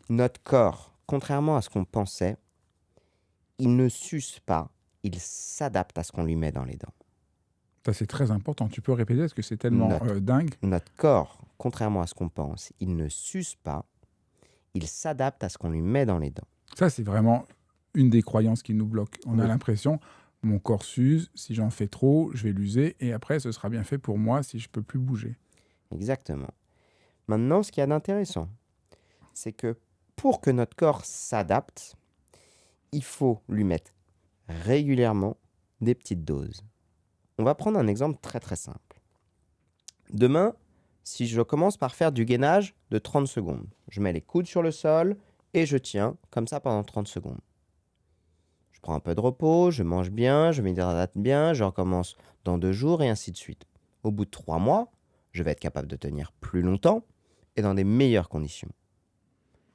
Notre corps, contrairement à ce qu'on pensait, il ne s'use pas, il s'adapte à ce qu'on lui met dans les dents. Ça, c'est très important. Tu peux répéter parce que c'est tellement dingue. Notre corps, contrairement à ce qu'on pense, il ne s'use pas, il s'adapte à ce qu'on lui met dans les dents. Ça, c'est vraiment une des croyances qui nous bloque. On a Oui. l'impression, mon corps s'use, si j'en fais trop, je vais l'user, et après, ce sera bien fait pour moi si je peux plus bouger. Exactement. Maintenant, ce qu'il y a d'intéressant, c'est que pour que notre corps s'adapte, il faut lui mettre régulièrement des petites doses. On va prendre un exemple très très simple. Demain, si je commence par faire du gainage de 30 secondes, je mets les coudes sur le sol et je tiens comme ça pendant 30 secondes. Je prends un peu de repos, je mange bien, je m'hydrate bien, je recommence dans 2 jours et ainsi de suite. Au bout de 3 mois, je vais être capable de tenir plus longtemps et dans des meilleures conditions.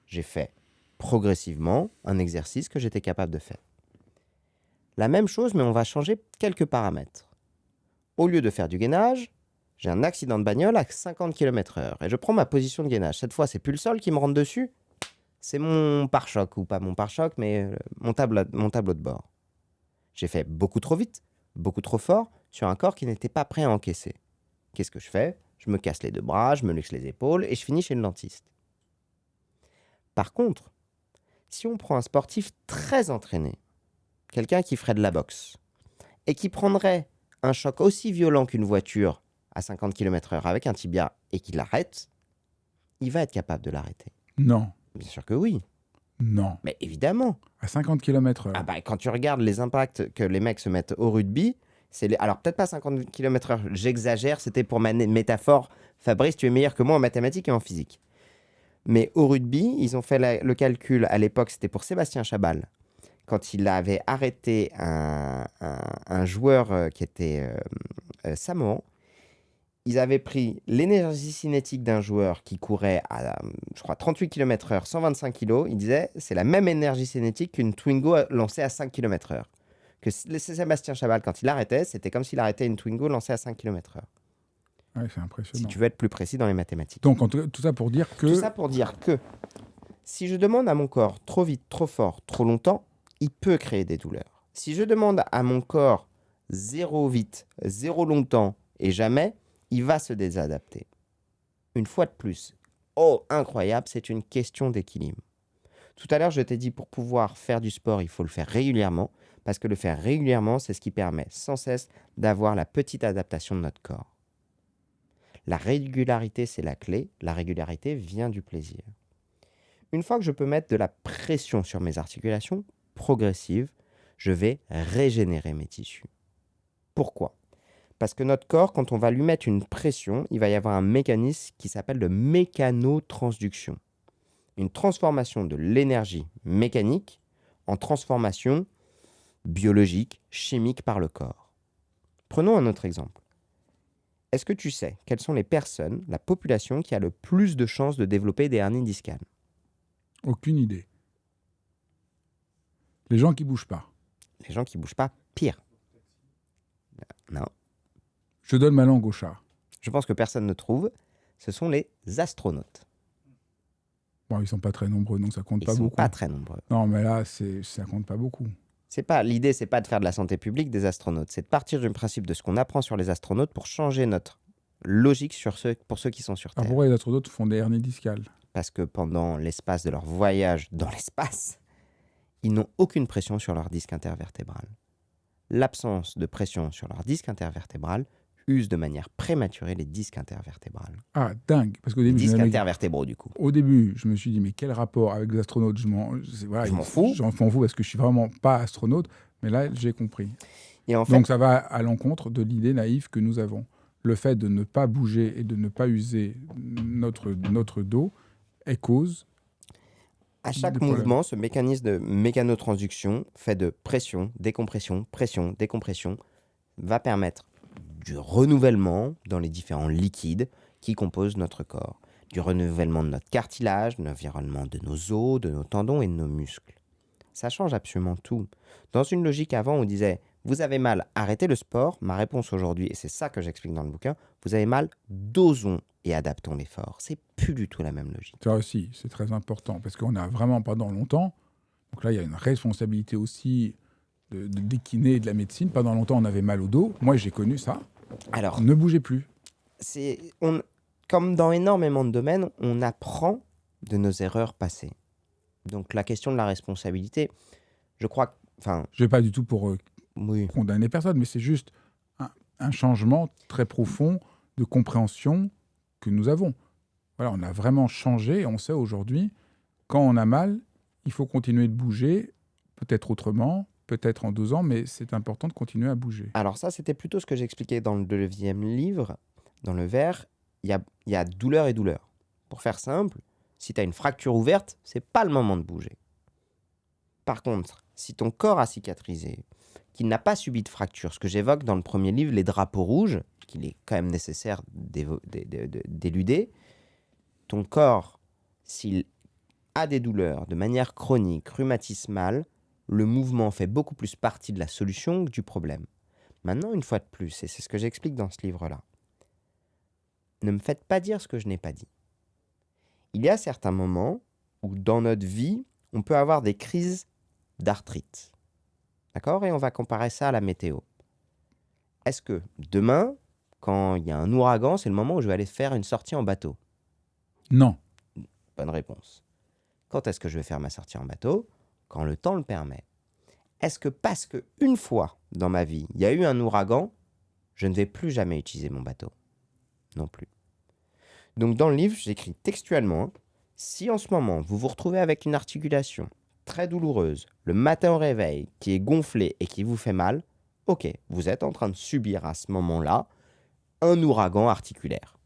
J'ai fait progressivement un exercice que j'étais capable de faire. La même chose, mais on va changer quelques paramètres. Au lieu de faire du gainage, j'ai un accident de bagnole à 50 km/h et je prends ma position de gainage. Cette fois, c'est plus le sol qui me rentre dessus, c'est mon pare-choc, ou pas mon pare-choc, mais mon tableau de bord. J'ai fait beaucoup trop vite, beaucoup trop fort, sur un corps qui n'était pas prêt à encaisser. Qu'est-ce que je fais? Je me casse les 2 bras, je me luxe les épaules et je finis chez le dentiste. Par contre, si on prend un sportif très entraîné, quelqu'un qui ferait de la boxe, et qui prendrait un choc aussi violent qu'une voiture à 50 km/h avec un tibia et qu'il l'arrête, il va être capable de l'arrêter. Non, Bien sûr que oui, non. mais évidemment. À 50 km/h. Ah bah, quand tu regardes les impacts que les mecs se mettent au rugby, alors peut-être pas 50 km/h, j'exagère, c'était pour ma métaphore. Fabrice, tu es meilleur que moi en mathématiques et en physique. Mais au rugby, ils ont fait le calcul, à l'époque, c'était pour Sébastien Chabal, quand il avait arrêté un joueur qui était samoan. Ils avaient pris l'énergie cinétique d'un joueur qui courait à, je crois, 38 km/h, 125 kg. Ils disaient, c'est la même énergie cinétique qu'une Twingo lancée à 5 km/h. Que Sébastien Chabal, quand il arrêtait, c'était comme s'il arrêtait une Twingo lancée à 5 km/h. Ouais, c'est Si impressionnant. tu veux être plus précis dans les mathématiques. Donc, tout ça pour dire que... Tout ça pour dire que si je demande à mon corps trop vite, trop fort, trop longtemps, il peut créer des douleurs. Si je demande à mon corps zéro vite, zéro longtemps et jamais, il va se désadapter. Une fois de plus, oh incroyable, c'est une question d'équilibre. Tout à l'heure, je t'ai dit pour pouvoir faire du sport, il faut le faire régulièrement, parce que le faire régulièrement, c'est ce qui permet sans cesse d'avoir la petite adaptation de notre corps. La régularité, c'est la clé. La régularité vient du plaisir. Une fois que je peux mettre de la pression sur mes articulations progressives, je vais régénérer mes tissus. Pourquoi? Parce que notre corps, quand on va lui mettre une pression, il va y avoir un mécanisme qui s'appelle le mécanotransduction. Une transformation de l'énergie mécanique en transformation biologique, chimique par le corps. Prenons un autre exemple. Est-ce que tu sais quelles sont les personnes, la population qui a le plus de chances de développer des hernies discales? Aucune idée. Les gens qui bougent pas. Les gens qui bougent pas, pire. Non. Je donne ma langue au chat. Je pense que personne ne trouve. Ce sont les astronautes. Bon, ils sont pas très nombreux, donc ça compte Ils pas sont beaucoup. pas très nombreux. Non, mais là, ça compte pas beaucoup. L'idée, c'est pas de faire de la santé publique des astronautes. C'est de partir du principe de ce qu'on apprend sur les astronautes pour changer notre logique pour ceux qui sont sur Alors Terre. pourquoi les astronautes font des hernies discales? Parce que pendant l'espace de leur voyage dans l'espace, ils n'ont aucune pression sur leur disque intervertébral. L'absence de pression sur leur disque intervertébral use de manière prématurée les disques intervertébrales. Ah, dingue. Parce qu'au Les début, disques intervertébraux, du coup. au début, je me suis dit, mais quel rapport avec les astronautes? Je m'en fous. J'en m'en fous parce que je suis vraiment pas astronaute. Mais là, j'ai compris. Et en fait, Donc ça va à l'encontre de l'idée naïve que nous avons. Le fait de ne pas bouger et de ne pas user notre dos est cause à chaque des problèmes. mouvement, ce mécanisme de mécanotransduction fait de pression, décompression, va permettre du renouvellement dans les différents liquides qui composent notre corps, du renouvellement de notre cartilage, de l'environnement de nos os, de nos tendons et de nos muscles. Ça change absolument tout. Dans une logique avant, on disait « Vous avez mal, arrêtez le sport ». Ma réponse aujourd'hui, et c'est ça que j'explique dans le bouquin, « Vous avez mal, dosons et adaptons l'effort ». C'est plus du tout la même logique. Ça aussi, c'est très important parce qu'on a vraiment pendant longtemps, donc là il y a une responsabilité aussi des kinés et de la médecine. Pendant longtemps, on avait mal au dos. Moi, j'ai connu ça. Alors, Ne bougez plus. comme dans énormément de domaines, on apprend de nos erreurs passées. Donc la question de la responsabilité, je crois, Je ne vais pas du tout pour oui, condamner personne, mais c'est juste un changement très profond de compréhension que nous avons. Voilà, on a vraiment changé et on sait aujourd'hui, quand on a mal, il faut continuer de bouger, peut-être autrement, peut-être en 2 ans, mais c'est important de continuer à bouger. alors ça c'était plutôt ce que j'expliquais dans le 9e livre, dans le vers, il y a douleur et douleur. Pour faire simple, si tu as une fracture ouverte, c'est pas le moment de bouger. Par contre, si ton corps a cicatrisé, qu'il n'a pas subi de fracture, ce que j'évoque dans le premier livre, les drapeaux rouges, qu'il est quand même nécessaire d'éluder, ton corps, s'il a des douleurs de manière chronique, rhumatismale, le mouvement fait beaucoup plus partie de la solution que du problème. Maintenant, une fois de plus, et c'est ce que j'explique dans ce livre-là, ne me faites pas dire ce que je n'ai pas dit. Il y a certains moments où dans notre vie, on peut avoir des crises d'arthrite. D'accord? Et on va comparer ça à la météo. Est-ce que demain, quand il y a un ouragan, c'est le moment où je vais aller faire une sortie en bateau? Non. Bonne réponse. Quand est-ce que je vais faire ma sortie en bateau? Quand le temps le permet. Est-ce que parce qu'une fois dans ma vie, il y a eu un ouragan, je ne vais plus jamais utiliser mon bateau? Non plus. Donc dans le livre, j'écris textuellement, si en ce moment vous vous retrouvez avec une articulation très douloureuse, le matin au réveil, qui est gonflée et qui vous fait mal, ok, vous êtes en train de subir à ce moment-là un ouragan articulaire.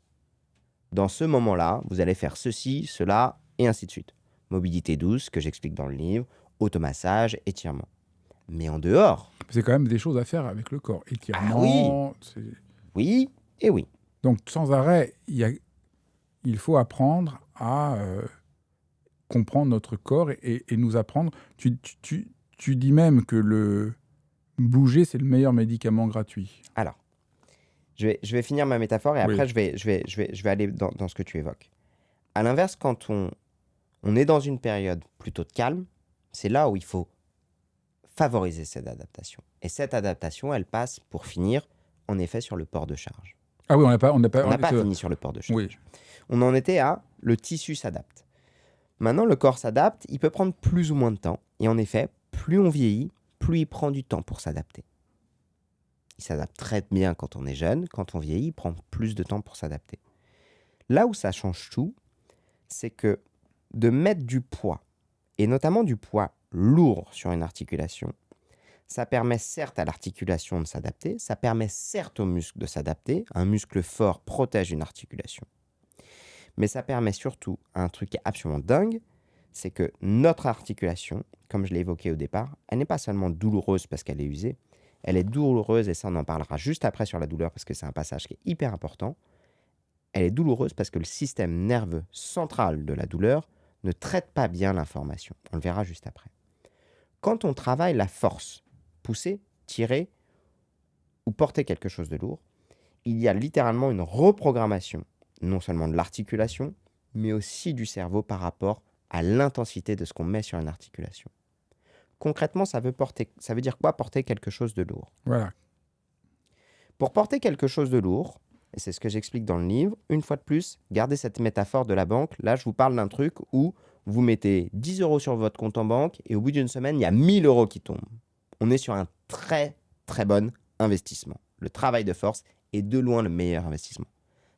Dans ce moment-là, vous allez faire ceci, cela, et ainsi de suite. Mobilité douce, que j'explique dans le livre, automassage, étirement. Mais en dehors... C'est quand même des choses à faire avec le corps. Étirement... Oui et oui. Donc sans arrêt, il faut apprendre à comprendre notre corps et nous apprendre. Tu dis même que le bouger, c'est le meilleur médicament gratuit. Alors, je vais finir ma métaphore et Oui. après je vais aller dans ce que tu évoques. À l'inverse, quand on est dans une période plutôt de calme, c'est là où il faut favoriser cette adaptation. Et cette adaptation, elle passe, pour finir, en effet, sur le port de charge. Ah oui, on n'a pas fini sur le port de charge. Oui. On en était à le tissu s'adapte. Maintenant, le corps s'adapte, il peut prendre plus ou moins de temps. Et en effet, plus on vieillit, plus il prend du temps pour s'adapter. Il s'adapte très bien quand on est jeune. Quand on vieillit, il prend plus de temps pour s'adapter. Là où ça change tout, c'est que de mettre du poids, et notamment du poids lourd sur une articulation, ça permet certes à l'articulation de s'adapter, ça permet certes au muscle de s'adapter. Un muscle fort protège une articulation. Mais ça permet surtout un truc qui est absolument dingue, c'est que notre articulation, comme je l'ai évoqué au départ, elle n'est pas seulement douloureuse parce qu'elle est usée, elle est douloureuse, et ça on en parlera juste après sur la douleur parce que c'est un passage qui est hyper important, elle est douloureuse parce que le système nerveux central de la douleur ne traite pas bien l'information. On le verra juste après. Quand on travaille la force, pousser, tirer ou porter quelque chose de lourd, il y a littéralement une reprogrammation, non seulement de l'articulation, mais aussi du cerveau par rapport à l'intensité de ce qu'on met sur une articulation. Concrètement, ça veut dire quoi porter quelque chose de lourd? Voilà. Pour porter quelque chose de lourd, et c'est ce que j'explique dans le livre, une fois de plus, gardez cette métaphore de la banque. Là, je vous parle d'un truc où vous mettez 10 euros sur votre compte en banque et au bout d'une semaine, il y a 1000 euros qui tombent. On est sur un très, très bon investissement. Le travail de force est de loin le meilleur investissement.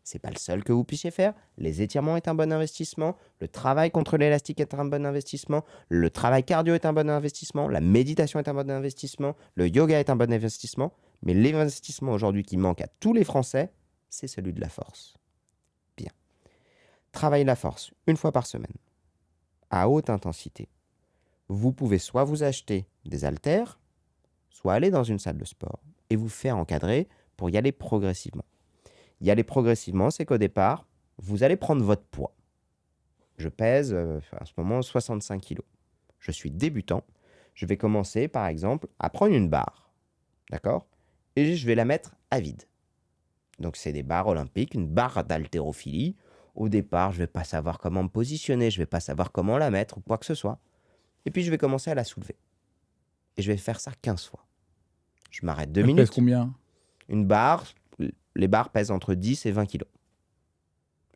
C'est pas le seul que vous puissiez faire. Les étirements est un bon investissement. Le travail contre l'élastique est un bon investissement. Le travail cardio est un bon investissement. La méditation est un bon investissement. Le yoga est un bon investissement. Mais l'investissement aujourd'hui qui manque à tous les Français, c'est celui de la force. Bien. Travaillez la force une fois par semaine, à haute intensité. Vous pouvez soit vous acheter des haltères, soit aller dans une salle de sport et vous faire encadrer pour y aller progressivement. Y aller progressivement, c'est qu'au départ, vous allez prendre votre poids. Je pèse en ce moment 65 kilos. Je suis débutant. Je vais commencer, par exemple, à prendre une barre. D'accord ? Et je vais la mettre à vide. Donc, c'est des barres olympiques, une barre d'haltérophilie. Au départ, je ne vais pas savoir comment me positionner, je ne vais pas savoir comment la mettre ou quoi que ce soit. Et puis, je vais commencer à la soulever. Et je vais faire ça 15 fois. Je m'arrête 2 Elle pèse minutes. combien? Une barre, les barres pèsent entre 10 et 20 kilos.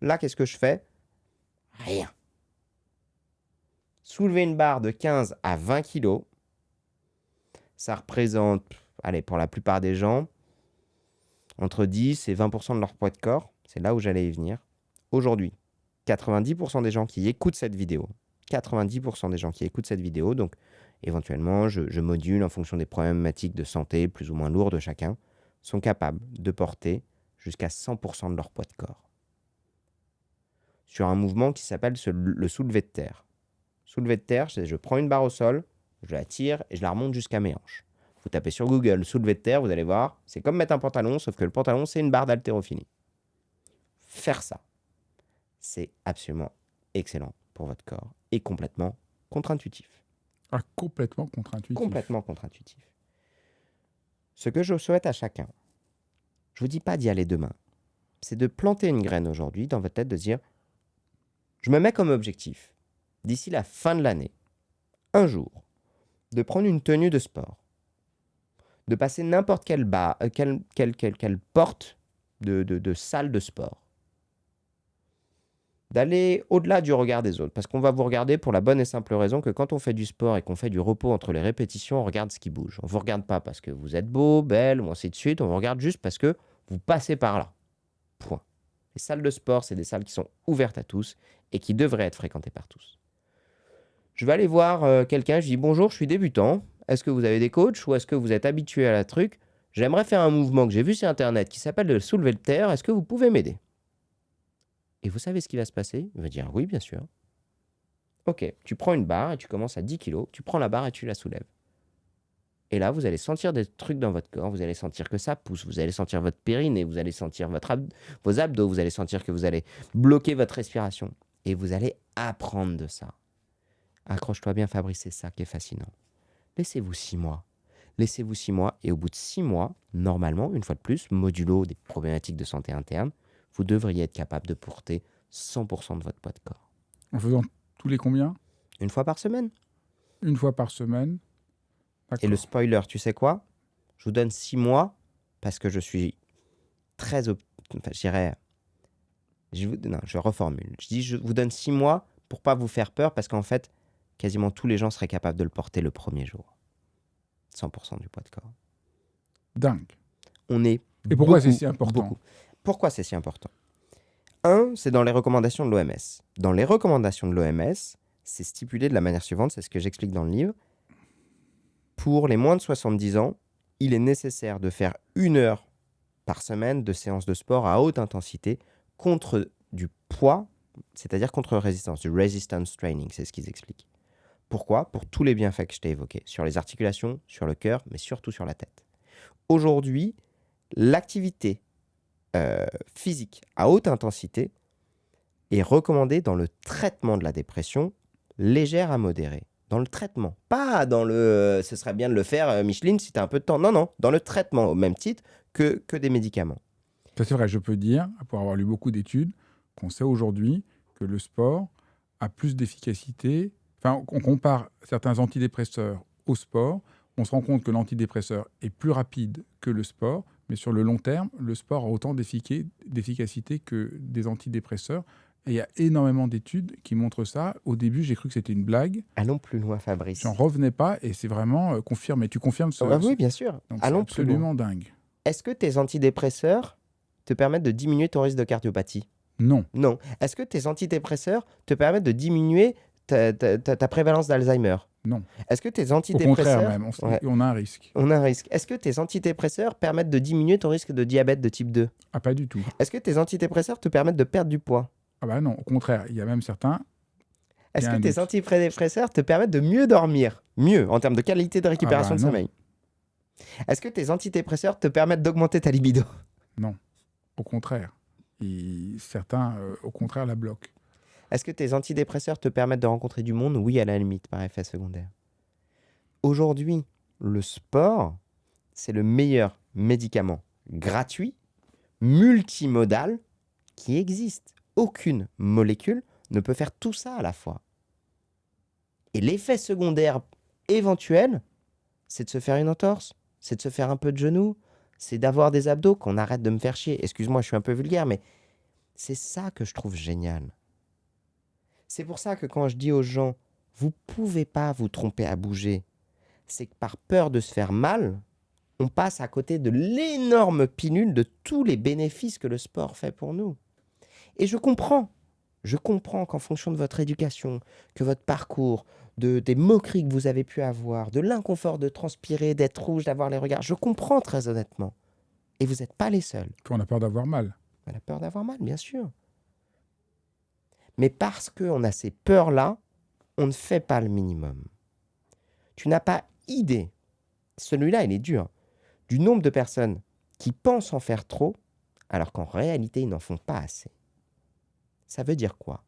Là, qu'est-ce que je fais? Rien. Soulever une barre de 15 à 20 kilos, ça représente, allez, pour la plupart des gens, entre 10 et 20% de leur poids de corps. C'est là où j'allais y venir. Aujourd'hui, 90% des gens qui écoutent cette vidéo, 90% des gens qui écoutent cette vidéo, donc éventuellement, je module en fonction des problématiques de santé plus ou moins lourdes de chacun, sont capables de porter jusqu'à 100% de leur poids de corps. Sur un mouvement qui s'appelle le soulevé de terre. Soulevé de terre, c'est je prends une barre au sol, je la tire et je la remonte jusqu'à mes hanches. Vous tapez sur Google soulevé de terre, vous allez voir, c'est comme mettre un pantalon, sauf que le pantalon, c'est une barre d'haltérophilie. Faire ça, c'est absolument excellent pour votre corps et complètement contre-intuitif. Ah, complètement contre-intuitif. Complètement contre-intuitif. Ce que je souhaite à chacun, je ne vous dis pas d'y aller demain, c'est de planter une graine aujourd'hui dans votre tête, de dire, je me mets comme objectif, d'ici la fin de l'année, un jour, de prendre une tenue de sport, de passer n'importe quelle porte de salle de sport, d'aller au-delà du regard des autres, parce qu'on va vous regarder pour la bonne et simple raison que quand on fait du sport et qu'on fait du repos entre les répétitions, on regarde ce qui bouge. On ne vous regarde pas parce que vous êtes beau, belle, ou ainsi de suite, on vous regarde juste parce que vous passez par là. Point. Les salles de sport, c'est des salles qui sont ouvertes à tous et qui devraient être fréquentées par tous. Je vais aller voir quelqu'un, je dis bonjour, je suis débutant. Est-ce que vous avez des coachs ou est-ce que vous êtes habitué à la truc? J'aimerais faire un mouvement que j'ai vu sur internet qui s'appelle le soulevé de terre. Est-ce que vous pouvez m'aider? Et vous savez ce qui va se passer? Il va dire oui, bien sûr. Ok, tu prends une barre et tu commences à 10 kilos. Tu prends la barre et tu la soulèves. Et là, vous allez sentir des trucs dans votre corps. Vous allez sentir que ça pousse. Vous allez sentir votre périnée. Vous allez sentir vos abdos. Vous allez sentir que vous allez bloquer votre respiration. Et vous allez apprendre de ça. Accroche-toi bien, Fabrice, c'est ça qui est fascinant. Laissez-vous 6 mois. Laissez-vous 6 mois et au bout de 6 mois, normalement, une fois de plus, modulo des problématiques de santé interne, vous devriez être capable de porter 100% de votre poids de corps. En faisant tous les combien? Une fois par semaine. Une fois par semaine. Et le D'accord. spoiler, tu sais quoi? Je vous donne 6 mois parce que je suis très... Enfin, je dirais... Non, je reformule. Je dis, je vous donne 6 mois pour pas vous faire peur parce qu'en fait, quasiment tous les gens seraient capables de le porter le premier jour. 100% du poids de corps. Dingue. On est Et pourquoi beaucoup, c'est si important? beaucoup. Pourquoi c'est si important? Un, c'est dans les recommandations de l'OMS. Dans les recommandations de l'OMS, c'est stipulé de la manière suivante, c'est ce que j'explique dans le livre. Pour les moins de 70 ans, il est nécessaire de faire 1 heure par semaine de séances de sport à haute intensité contre du poids, c'est-à-dire contre résistance, du resistance training, c'est ce qu'ils expliquent. Pourquoi? Pour tous les bienfaits que je t'ai évoqués, sur les articulations, sur le cœur, mais surtout sur la tête. Aujourd'hui, l'activité physique à haute intensité est recommandée dans le traitement de la dépression légère à modérée. Dans le traitement, pas dans le ce serait bien de le faire, Micheline, si tu as un peu de temps. Non, non, dans le traitement, au même titre que des médicaments. Ça, c'est vrai, je peux dire, pour avoir lu beaucoup d'études, qu'on sait aujourd'hui que le sport a plus d'efficacité. Enfin, on compare certains antidépresseurs au sport. on se rend compte que l'antidépresseur est plus rapide que le sport, mais sur le long terme, le sport a autant d'efficacité que des antidépresseurs. Et il y a énormément d'études qui montrent ça. Au début, j'ai cru que c'était une blague. Allons plus loin, J'en Fabrice. revenais pas et c'est vraiment confirmé. Tu confirmes Ah oui, bien sûr. Donc c'est Allons plus loin. absolument dingue. Est-ce que tes antidépresseurs te permettent de diminuer ton risque de cardiopathie? Non, Non. Est-ce que tes antidépresseurs te permettent de diminuer ta prévalence d'Alzheimer? non. Est-ce que tes Au contraire antidépresseurs... même, Ouais, on a un risque. on a un risque. Est-ce que tes antidépresseurs permettent de diminuer ton risque de diabète de type 2? Ah, pas du tout. Est-ce que tes antidépresseurs te permettent de perdre du poids? Ah bah non, au contraire, il y a même certains qui Est-ce ont que un tes doute. antidépresseurs te permettent de mieux dormir? Mieux, en termes de qualité de Ah récupération bah de non, sommeil. Est-ce que tes antidépresseurs te permettent d'augmenter ta libido? non, au contraire. Certains, au contraire, la bloquent. Est-ce que tes antidépresseurs te permettent de rencontrer du monde? Oui, à la limite, par effet secondaire. Aujourd'hui, le sport, c'est le meilleur médicament gratuit, multimodal, qui existe. Aucune molécule ne peut faire tout ça à la fois. Et l'effet secondaire éventuel, c'est de se faire une entorse, c'est de se faire un peu de genou, c'est d'avoir des abdos, qu'on arrête de me faire chier. Excuse-moi, je suis un peu vulgaire, mais c'est ça que je trouve génial. C'est pour ça que quand je dis aux gens, vous pouvez pas vous tromper à bouger, c'est que par peur de se faire mal, on passe à côté de l'énorme pilule de tous les bénéfices que le sport fait pour nous. Et je comprends qu'en fonction de votre éducation, que votre parcours, des moqueries que vous avez pu avoir, de l'inconfort de transpirer, d'être rouge, d'avoir les regards, je comprends très honnêtement. Et vous n'êtes pas les seuls. Puis on a peur d'avoir mal. On a peur d'avoir mal, bien sûr. Mais parce qu'on a ces peurs-là, on ne fait pas le minimum. Tu n'as pas idée, celui-là il est dur, du nombre de personnes qui pensent en faire trop, alors qu'en réalité ils n'en font pas assez. Ça veut dire quoi?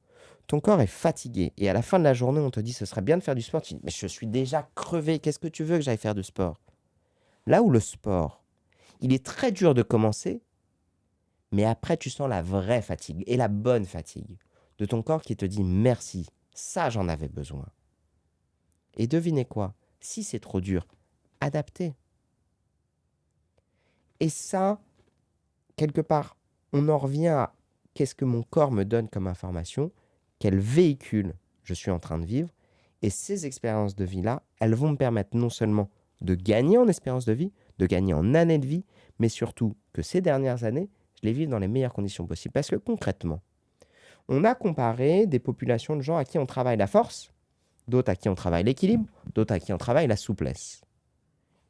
Ton corps est fatigué et à la fin de la journée on te dit ce serait bien de faire du sport, tu dis mais je suis déjà crevé, qu'est-ce que tu veux que j'aille faire du sport? Là où le sport, il est très dur de commencer, mais après tu sens la vraie fatigue et la bonne fatigue de ton corps qui te dit merci, ça j'en avais besoin. Et devinez quoi? Si c'est trop dur, adaptez. Et ça, quelque part, on en revient à qu'est-ce que mon corps me donne comme information, quel véhicule je suis en train de vivre. Et ces expériences de vie-là, elles vont me permettre non seulement de gagner en espérance de vie, de gagner en années de vie, mais surtout que ces dernières années, je les vive dans les meilleures conditions possibles. Parce que concrètement, on a comparé des populations de gens à qui on travaille la force, d'autres à qui on travaille l'équilibre, d'autres à qui on travaille la souplesse.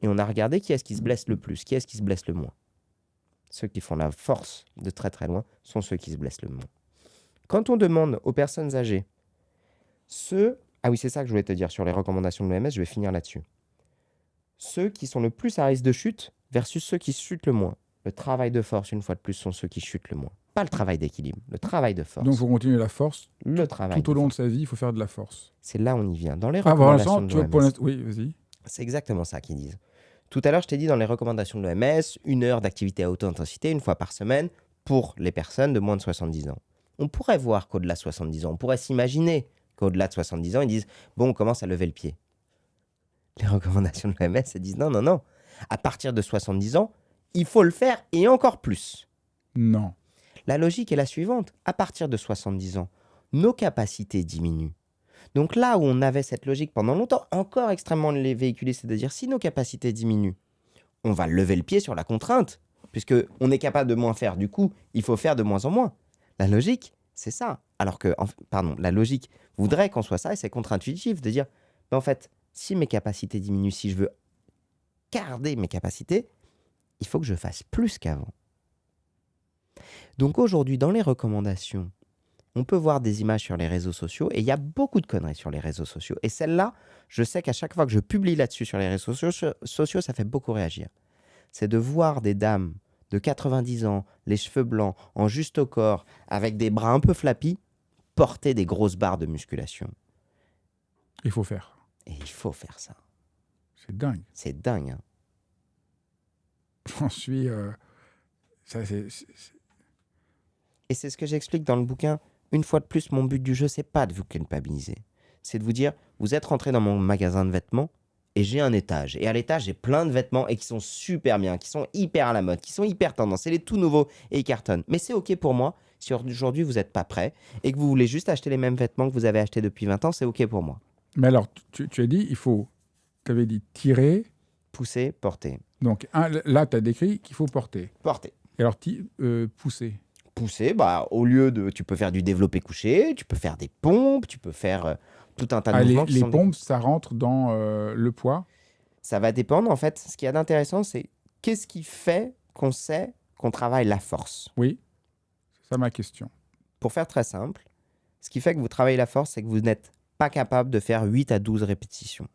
Et on a regardé qui est-ce qui se blesse le plus, qui est-ce qui se blesse le moins. Ceux qui font la force de très très loin sont ceux qui se blessent le moins. Quand on demande aux personnes âgées, ah oui, c'est ça que je voulais te dire sur les recommandations de l'OMS, je vais finir là-dessus. Ceux qui sont le plus à risque de chute versus ceux qui chutent le moins. Le travail de force, une fois de plus, sont ceux qui chutent le moins. Pas le travail d'équilibre, le travail de force. Donc il faut continuer la force. Le travail Tout au de long de force. sa vie, il faut faire de la force. C'est là où on y vient. Dans les Ah, pour recommandations l'instant, de tu vois, pour l'OMS, l'instant... Oui, vas-y. c'est exactement ça qu'ils disent. Tout à l'heure, je t'ai dit dans les recommandations de l'OMS, 1 heure d'activité à haute intensité, une fois par semaine, pour les personnes de moins de 70 ans. On pourrait voir qu'au-delà de 70 ans, on pourrait s'imaginer qu'au-delà de 70 ans, ils disent « bon, on commence à lever le pied ». Les recommandations de l'OMS, elles disent « non, non, non, à partir de 70 ans, il faut le faire et encore plus ». Non. La logique est la suivante, à partir de 70 ans, nos capacités diminuent. Donc là où on avait cette logique pendant longtemps, encore extrêmement véhiculée, c'est de dire si nos capacités diminuent, on va lever le pied sur la contrainte, puisqu'on est capable de moins faire. Du coup, il faut faire de moins en moins. La logique, c'est ça. Alors que, la logique voudrait qu'on soit ça, et c'est contre-intuitif de dire, en fait, si mes capacités diminuent, si je veux garder mes capacités, il faut que je fasse plus qu'avant. Donc aujourd'hui, dans les recommandations, on peut voir des images sur les réseaux sociaux et il y a beaucoup de conneries sur les réseaux sociaux. Et celle-là, je sais qu'à chaque fois que je publie là-dessus sur les réseaux sociaux, ça fait beaucoup réagir. C'est de voir des dames de 90 ans, les cheveux blancs, en juste au corps, avec des bras un peu flappis, porter des grosses barres de musculation. Il faut faire. Et il faut faire ça. C'est dingue. C'est dingue. Hein. J'en suis... ça, Et c'est ce que j'explique dans le bouquin. Une fois de plus, mon but du jeu, c'est pas de vous culpabiliser. C'est de vous dire, vous êtes rentré dans mon magasin de vêtements et j'ai un étage. Et à l'étage, j'ai plein de vêtements et qui sont super bien, qui sont hyper à la mode, qui sont hyper tendance. C'est les tout nouveaux et ils cartonnent. Mais c'est OK pour moi. Si aujourd'hui vous n'êtes pas prêt et que vous voulez juste acheter les mêmes vêtements que vous avez achetés depuis 20 ans, c'est OK pour moi. Mais alors, tu as dit, tu avais dit tirer. Pousser, porter. Donc là, tu as décrit qu'il faut porter. Porter. Et alors, pousser. Pousser, bah, au lieu de... Tu peux faire du développé couché, tu peux faire des pompes, tu peux faire tout un tas de mouvements qui les sont pompes, ça rentre dans le poids. Ça va dépendre, en fait. Ce qu'il y a d'intéressant, c'est qu'est-ce qui fait qu'on sait qu'on travaille la force. Oui, c'est ça ma question. Pour faire très simple, ce qui fait que vous travaillez la force, c'est que vous n'êtes pas capable de faire 8 à 12 répétitions.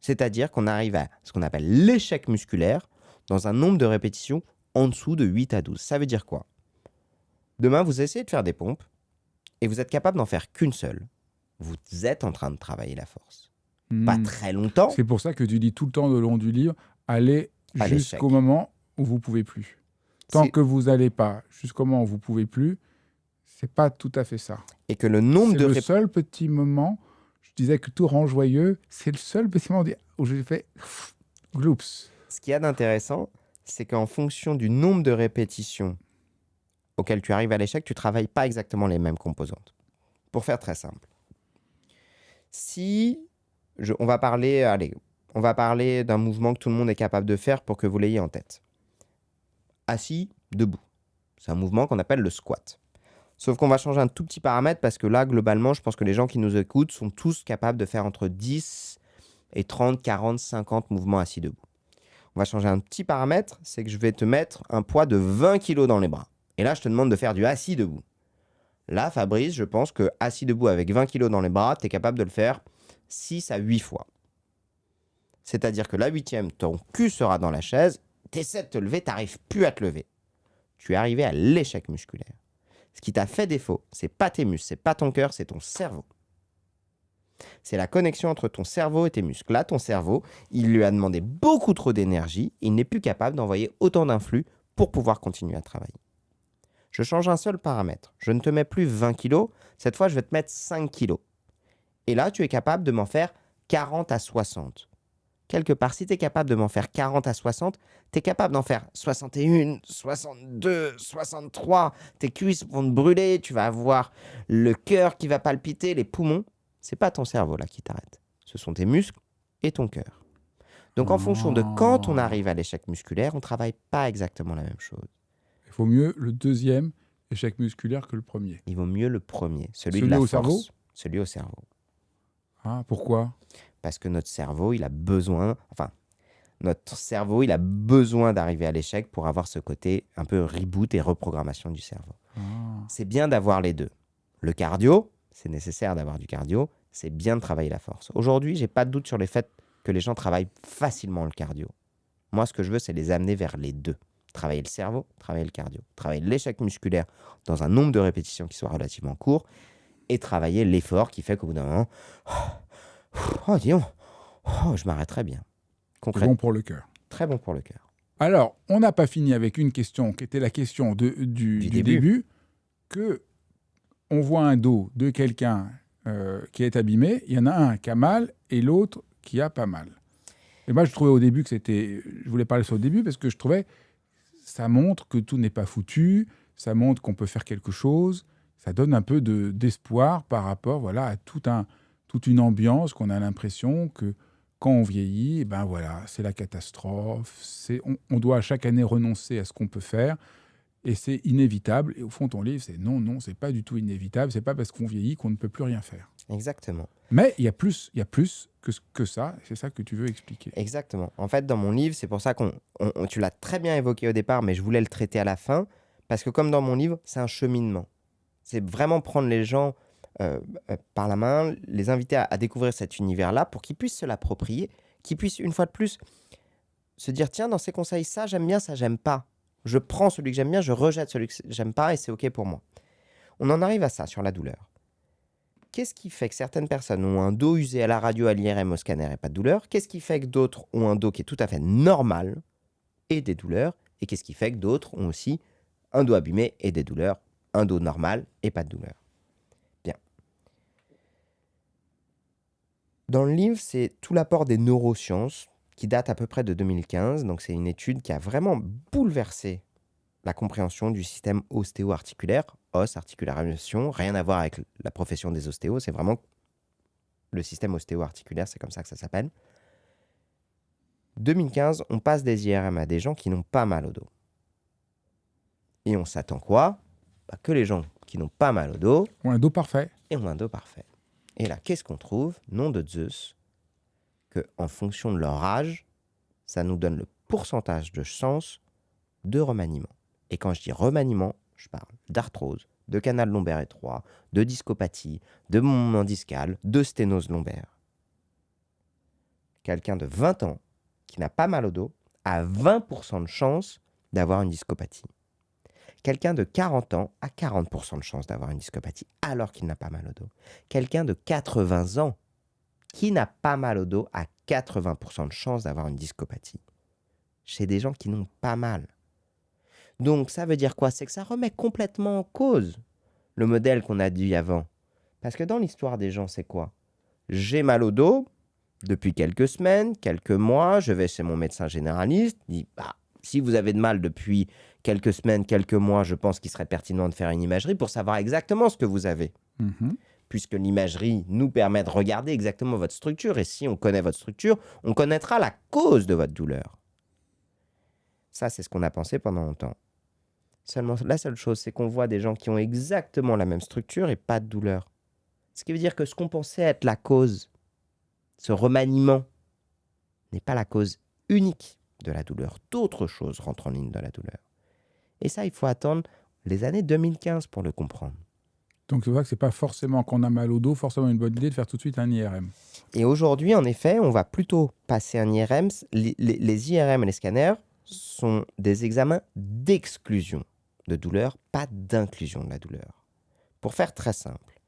C'est-à-dire qu'on arrive à ce qu'on appelle l'échec musculaire dans un nombre de répétitions en dessous de 8 à 12. Ça veut dire quoi? Demain, vous essayez de faire des pompes et vous êtes capable d'en faire qu'une seule. Vous êtes en train de travailler la force. Pas très longtemps. C'est pour ça que tu dis tout le temps le long du livre, allez jusqu'au moment où vous pouvez plus. Tant que vous n'allez pas jusqu'au moment où vous pouvez plus, c'est pas tout à fait ça. Et que le nombre de... C'est le seul petit moment, je disais que tout rend joyeux, c'est le seul petit moment où j'ai fait gloops. Ce qu'il y a d'intéressant, c'est qu'en fonction du nombre de répétitions auxquelles tu arrives à l'échec, tu ne travailles pas exactement les mêmes composantes. Pour faire très simple. On va parler d'un mouvement que tout le monde est capable de faire pour que vous l'ayez en tête. Assis, debout. C'est un mouvement qu'on appelle le squat. Sauf qu'on va changer un tout petit paramètre parce que là, globalement, je pense que les gens qui nous écoutent sont tous capables de faire entre 10 et 30, 40, 50 mouvements assis debout. On va changer un petit paramètre, c'est que je vais te mettre un poids de 20 kg dans les bras. Et là, je te demande de faire du assis debout. Là, Fabrice, je pense que assis debout avec 20 kg dans les bras, tu es capable de le faire 6 à 8 fois. C'est-à-dire que la 8e, ton cul sera dans la chaise, tu essaies de te lever, tu n'arrives plus à te lever. Tu es arrivé à l'échec musculaire. Ce qui t'a fait défaut, c'est pas tes muscles, c'est pas ton cœur, c'est ton cerveau. C'est la connexion entre ton cerveau et tes muscles. Là, ton cerveau, il lui a demandé beaucoup trop d'énergie, il n'est plus capable d'envoyer autant d'influx pour pouvoir continuer à travailler. Je change un seul paramètre. Je ne te mets plus 20 kg, cette fois je vais te mettre 5 kg. Et là, tu es capable de m'en faire 40 à 60. Quelque part, si tu es capable de m'en faire 40 à 60, tu es capable d'en faire 61, 62, 63. Tes cuisses vont te brûler, tu vas avoir le cœur qui va palpiter, les poumons. C'est pas ton cerveau là qui t'arrête. Ce sont tes muscles et ton cœur. Donc en fonction de quand on arrive à l'échec musculaire, on ne travaille pas exactement la même chose. Il vaut mieux le deuxième échec musculaire que le premier. Il vaut mieux le premier, celui de la au force. Cerveau celui au cerveau. Ah, pourquoi? Parce que notre cerveau, il a besoin d'arriver à l'échec pour avoir ce côté un peu reboot et reprogrammation du cerveau. Ah. C'est bien d'avoir les deux. Le cardio, c'est nécessaire d'avoir du cardio, c'est bien de travailler la force. Aujourd'hui, j'ai pas de doute sur le fait que les gens travaillent facilement le cardio. Moi, ce que je veux, c'est les amener vers les deux. Travailler le cerveau, travailler le cardio. Travailler l'échec musculaire dans un nombre de répétitions qui soit relativement court et travailler l'effort qui fait qu'au bout d'un moment, je m'arrêterai bien. C'est bon pour le cœur. Très bon pour le cœur. Alors, on n'a pas fini avec une question qui était la question du début, que on voit un dos de quelqu'un qui est abîmé, il y en a un qui a mal et l'autre qui a pas mal. Et moi, je trouvais au début que c'était... Je voulais parler sur le début parce que je trouvais ça montre que tout n'est pas foutu, ça montre qu'on peut faire quelque chose, ça donne un peu d'espoir par rapport à toute une ambiance qu'on a l'impression que quand on vieillit, c'est la catastrophe, on doit chaque année renoncer à ce qu'on peut faire et c'est inévitable. Et au fond, ton livre, c'est non, c'est pas du tout inévitable, c'est pas parce qu'on vieillit qu'on ne peut plus rien faire. Exactement. Mais il y a plus que ça, c'est ça que tu veux expliquer. Exactement. En fait, dans mon livre, c'est pour ça tu l'as très bien évoqué au départ, mais je voulais le traiter à la fin, parce que comme dans mon livre, c'est un cheminement. C'est vraiment prendre les gens par la main, les inviter à découvrir cet univers-là pour qu'ils puissent se l'approprier, qu'ils puissent une fois de plus se dire, tiens, dans ces conseils, ça j'aime bien, ça j'aime pas. Je prends celui que j'aime bien, je rejette celui que j'aime pas et c'est OK pour moi. On en arrive à ça sur la douleur. Qu'est-ce qui fait que certaines personnes ont un dos usé à la radio, à l'IRM, au scanner et pas de douleur? Qu'est-ce qui fait que d'autres ont un dos qui est tout à fait normal et des douleurs? Et qu'est-ce qui fait que d'autres ont aussi un dos abîmé et des douleurs, un dos normal et pas de douleur? Bien. Dans le livre, c'est tout l'apport des neurosciences qui date à peu près de 2015. Donc, c'est une étude qui a vraiment bouleversé la compréhension du système ostéo-articulaire, os, articulation, rien à voir avec la profession des ostéos, c'est vraiment le système ostéo-articulaire, c'est comme ça que ça s'appelle. 2015, on passe des IRM à des gens qui n'ont pas mal au dos. Et on s'attend quoi? Que les gens qui n'ont pas mal au dos Ont un dos parfait. et ont un dos parfait. Et là, qu'est-ce qu'on trouve? Nom de Zeus, qu'en fonction de leur âge, ça nous donne le pourcentage de chance de remaniement. Et quand je dis remaniement, je parle d'arthrose, de canal lombaire étroit, de discopathie, de mouvement discal, de sténose lombaire. Quelqu'un de 20 ans qui n'a pas mal au dos a 20% de chance d'avoir une discopathie. Quelqu'un de 40 ans a 40% de chance d'avoir une discopathie alors qu'il n'a pas mal au dos. Quelqu'un de 80 ans qui n'a pas mal au dos a 80% de chance d'avoir une discopathie. Chez des gens qui n'ont pas mal. Donc ça veut dire quoi? C'est que ça remet complètement en cause le modèle qu'on a dit avant. Parce que dans l'histoire des gens, c'est quoi? J'ai mal au dos depuis quelques semaines, quelques mois, je vais chez mon médecin généraliste, il dit si vous avez de mal depuis quelques semaines, quelques mois, je pense qu'il serait pertinent de faire une imagerie pour savoir exactement ce que vous avez. Puisque l'imagerie nous permet de regarder exactement votre structure, et si on connaît votre structure, on connaîtra la cause de votre douleur. Ça, c'est ce qu'on a pensé pendant longtemps. Seulement, la seule chose, c'est qu'on voit des gens qui ont exactement la même structure et pas de douleur. Ce qui veut dire que ce qu'on pensait être la cause, ce remaniement, n'est pas la cause unique de la douleur. D'autres choses rentrent en ligne de la douleur. Et ça, il faut attendre les années 2015 pour le comprendre. Donc c'est vrai que c'est pas forcément qu'on a mal au dos, forcément une bonne idée de faire tout de suite un IRM. Et aujourd'hui, en effet, on va plutôt passer un IRM. Les IRM et les scanners sont des examens d'exclusion de douleur, pas d'inclusion de la douleur. Pour faire très simple,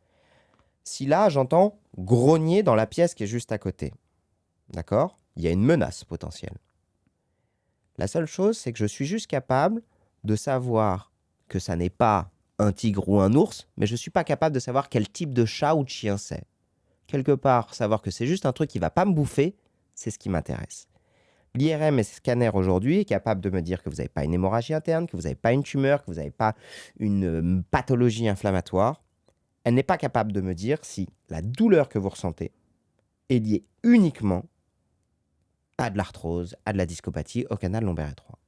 si là, j'entends grogner dans la pièce qui est juste à côté, d'accord? Il y a une menace potentielle. La seule chose, c'est que je suis juste capable de savoir que ça n'est pas un tigre ou un ours, mais je ne suis pas capable de savoir quel type de chat ou de chien c'est. Quelque part, savoir que c'est juste un truc qui ne va pas me bouffer, c'est ce qui m'intéresse. L'IRM et scanner aujourd'hui est capable de me dire que vous n'avez pas une hémorragie interne, que vous n'avez pas une tumeur, que vous n'avez pas une pathologie inflammatoire. Elle n'est pas capable de me dire si la douleur que vous ressentez est liée uniquement à de l'arthrose, à de la discopathie, au canal lombaire étroit.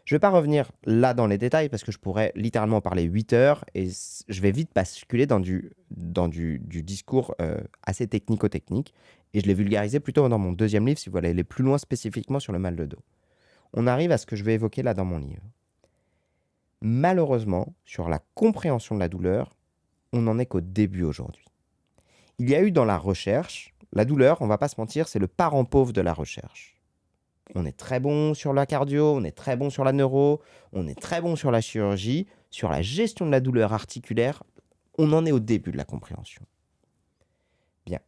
Je ne vais pas revenir là dans les détails parce que je pourrais littéralement parler 8 heures et je vais vite basculer dans du discours assez technico-technique et je l'ai vulgarisé plutôt dans mon deuxième livre si vous voulez aller plus loin spécifiquement sur le mal de dos. On arrive à ce que je vais évoquer là dans mon livre. Malheureusement, sur la compréhension de la douleur, on n'en est qu'au début aujourd'hui. Il y a eu dans la recherche, la douleur, on ne va pas se mentir, c'est le parent pauvre de la recherche. On est très bon sur la cardio, on est très bon sur la neuro, on est très bon sur la chirurgie, sur la gestion de la douleur articulaire, on en est au début de la compréhension. Bien.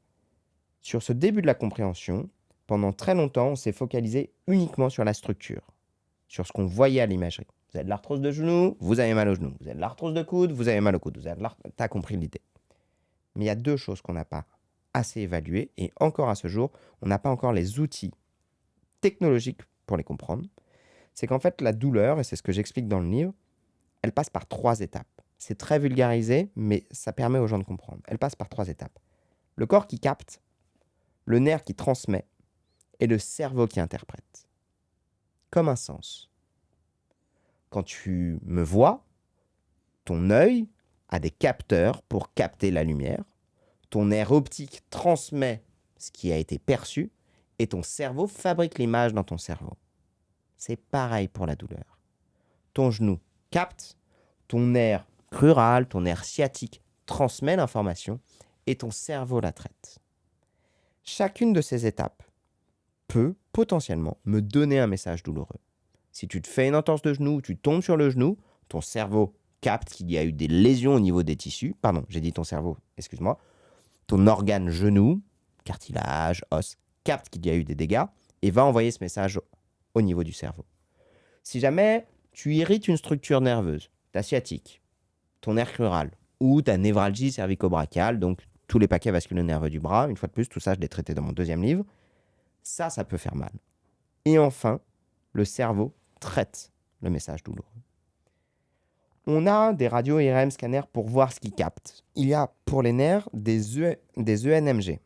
Sur ce début de la compréhension, pendant très longtemps, on s'est focalisé uniquement sur la structure, sur ce qu'on voyait à l'imagerie. Vous avez de l'arthrose de genou, vous avez mal au genou. Vous avez de l'arthrose de coude, vous avez mal au coude. T'as compris l'idée. Mais il y a deux choses qu'on n'a pas assez évaluées, et encore à ce jour, on n'a pas encore les outils technologiques pour les comprendre. C'est qu'en fait, la douleur, et c'est ce que j'explique dans le livre, elle passe par 3 étapes. C'est très vulgarisé, mais ça permet aux gens de comprendre. Elle passe par 3 étapes. Le corps qui capte, le nerf qui transmet, et le cerveau qui interprète. Comme un sens. Quand tu me vois, ton œil a des capteurs pour capter la lumière, ton nerf optique transmet ce qui a été perçu, et ton cerveau fabrique l'image dans ton cerveau. C'est pareil pour la douleur. Ton genou capte, ton nerf crural, ton nerf sciatique transmet l'information et ton cerveau la traite. Chacune de ces étapes peut potentiellement me donner un message douloureux. Si tu te fais une entorse de genou, tu tombes sur le genou, ton cerveau capte qu'il y a eu des lésions au niveau des tissus. Pardon, j'ai dit ton cerveau, excuse-moi. Ton organe genou, cartilage, os, capte qu'il y a eu des dégâts et va envoyer ce message au niveau du cerveau. Si jamais tu irrites une structure nerveuse, ta sciatique, ton nerf crural ou ta névralgie cervico-brachiale, donc tous les paquets vasculo-nerveux du bras. Une fois de plus, tout ça, je l'ai traité dans mon 2e livre. Ça peut faire mal. Et enfin, le cerveau traite le message douloureux. On a des radios IRM scanners pour voir ce qu'ils captent. Il y a pour les nerfs des ENMG,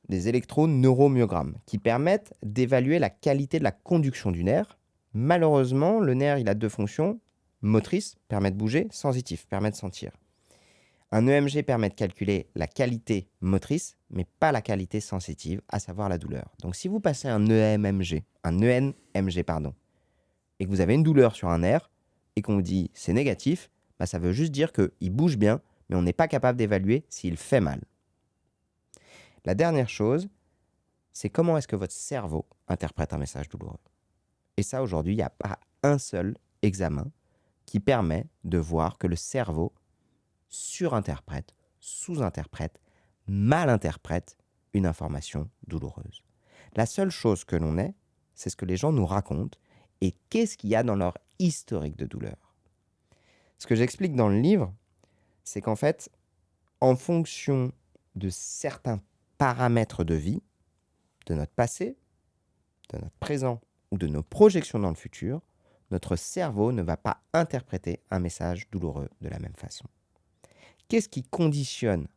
des électroneuromyogrammes, qui permettent d'évaluer la qualité de la conduction du nerf. Malheureusement, le nerf, il a 2 fonctions. Motrice, permet de bouger. Sensitif, permet de sentir. Un EMG permet de calculer la qualité motrice, mais pas la qualité sensitive, à savoir la douleur. Donc si vous passez un ENMG, et que vous avez une douleur sur un nerf, et qu'on vous dit c'est négatif, ça veut juste dire qu'il bouge bien, mais on n'est pas capable d'évaluer s'il fait mal. La dernière chose, c'est comment est-ce que votre cerveau interprète un message douloureux. Et ça, aujourd'hui, il n'y a pas un seul examen qui permet de voir que le cerveau surinterprète, sous-interprète, malinterprète une information douloureuse. La seule chose que l'on est, c'est ce que les gens nous racontent et qu'est-ce qu'il y a dans leur historique de douleur. Ce que j'explique dans le livre, c'est qu'en fait, en fonction de certains paramètres de vie, de notre passé, de notre présent ou de nos projections dans le futur, notre cerveau ne va pas interpréter un message douloureux de la même façon. Qu'est-ce qui conditionne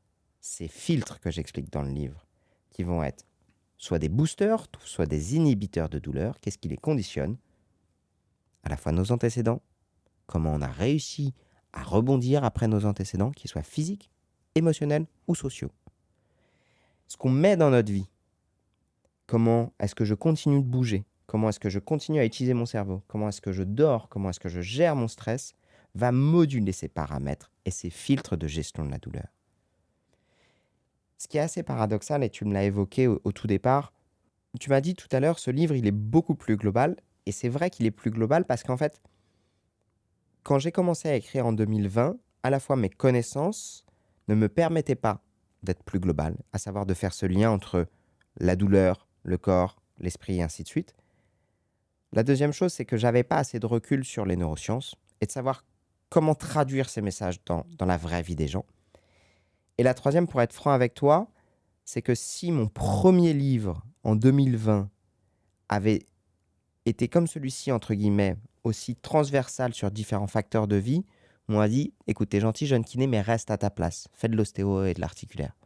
ces filtres que j'explique dans le livre, qui vont être soit des boosters, soit des inhibiteurs de douleur? Qu'est-ce qui les conditionne? À la fois nos antécédents, comment on a réussi à rebondir après nos antécédents, qu'ils soient physiques, émotionnels ou sociaux. Ce qu'on met dans notre vie, comment est-ce que je continue de bouger, comment est-ce que je continue à utiliser mon cerveau, comment est-ce que je dors, comment est-ce que je gère mon stress, va moduler ces paramètres et ces filtres de gestion de la douleur. Ce qui est assez paradoxal, et tu me l'as évoqué au tout départ, tu m'as dit tout à l'heure, ce livre, il est beaucoup plus global, et c'est vrai qu'il est plus global parce qu'en fait, quand j'ai commencé à écrire en 2020, à la fois mes connaissances ne me permettaient pas d'être plus global, à savoir de faire ce lien entre la douleur, le corps, l'esprit et ainsi de suite. La deuxième chose, c'est que j'avais pas assez de recul sur les neurosciences et de savoir comment traduire ces messages dans la vraie vie des gens. Et la troisième, pour être franc avec toi, c'est que si mon premier livre en 2020 avait été comme celui-ci, entre guillemets, aussi transversal sur différents facteurs de vie, on m'a dit, écoute, t'es gentil, jeune kiné, mais reste à ta place, fais de l'ostéo et de l'articulaire.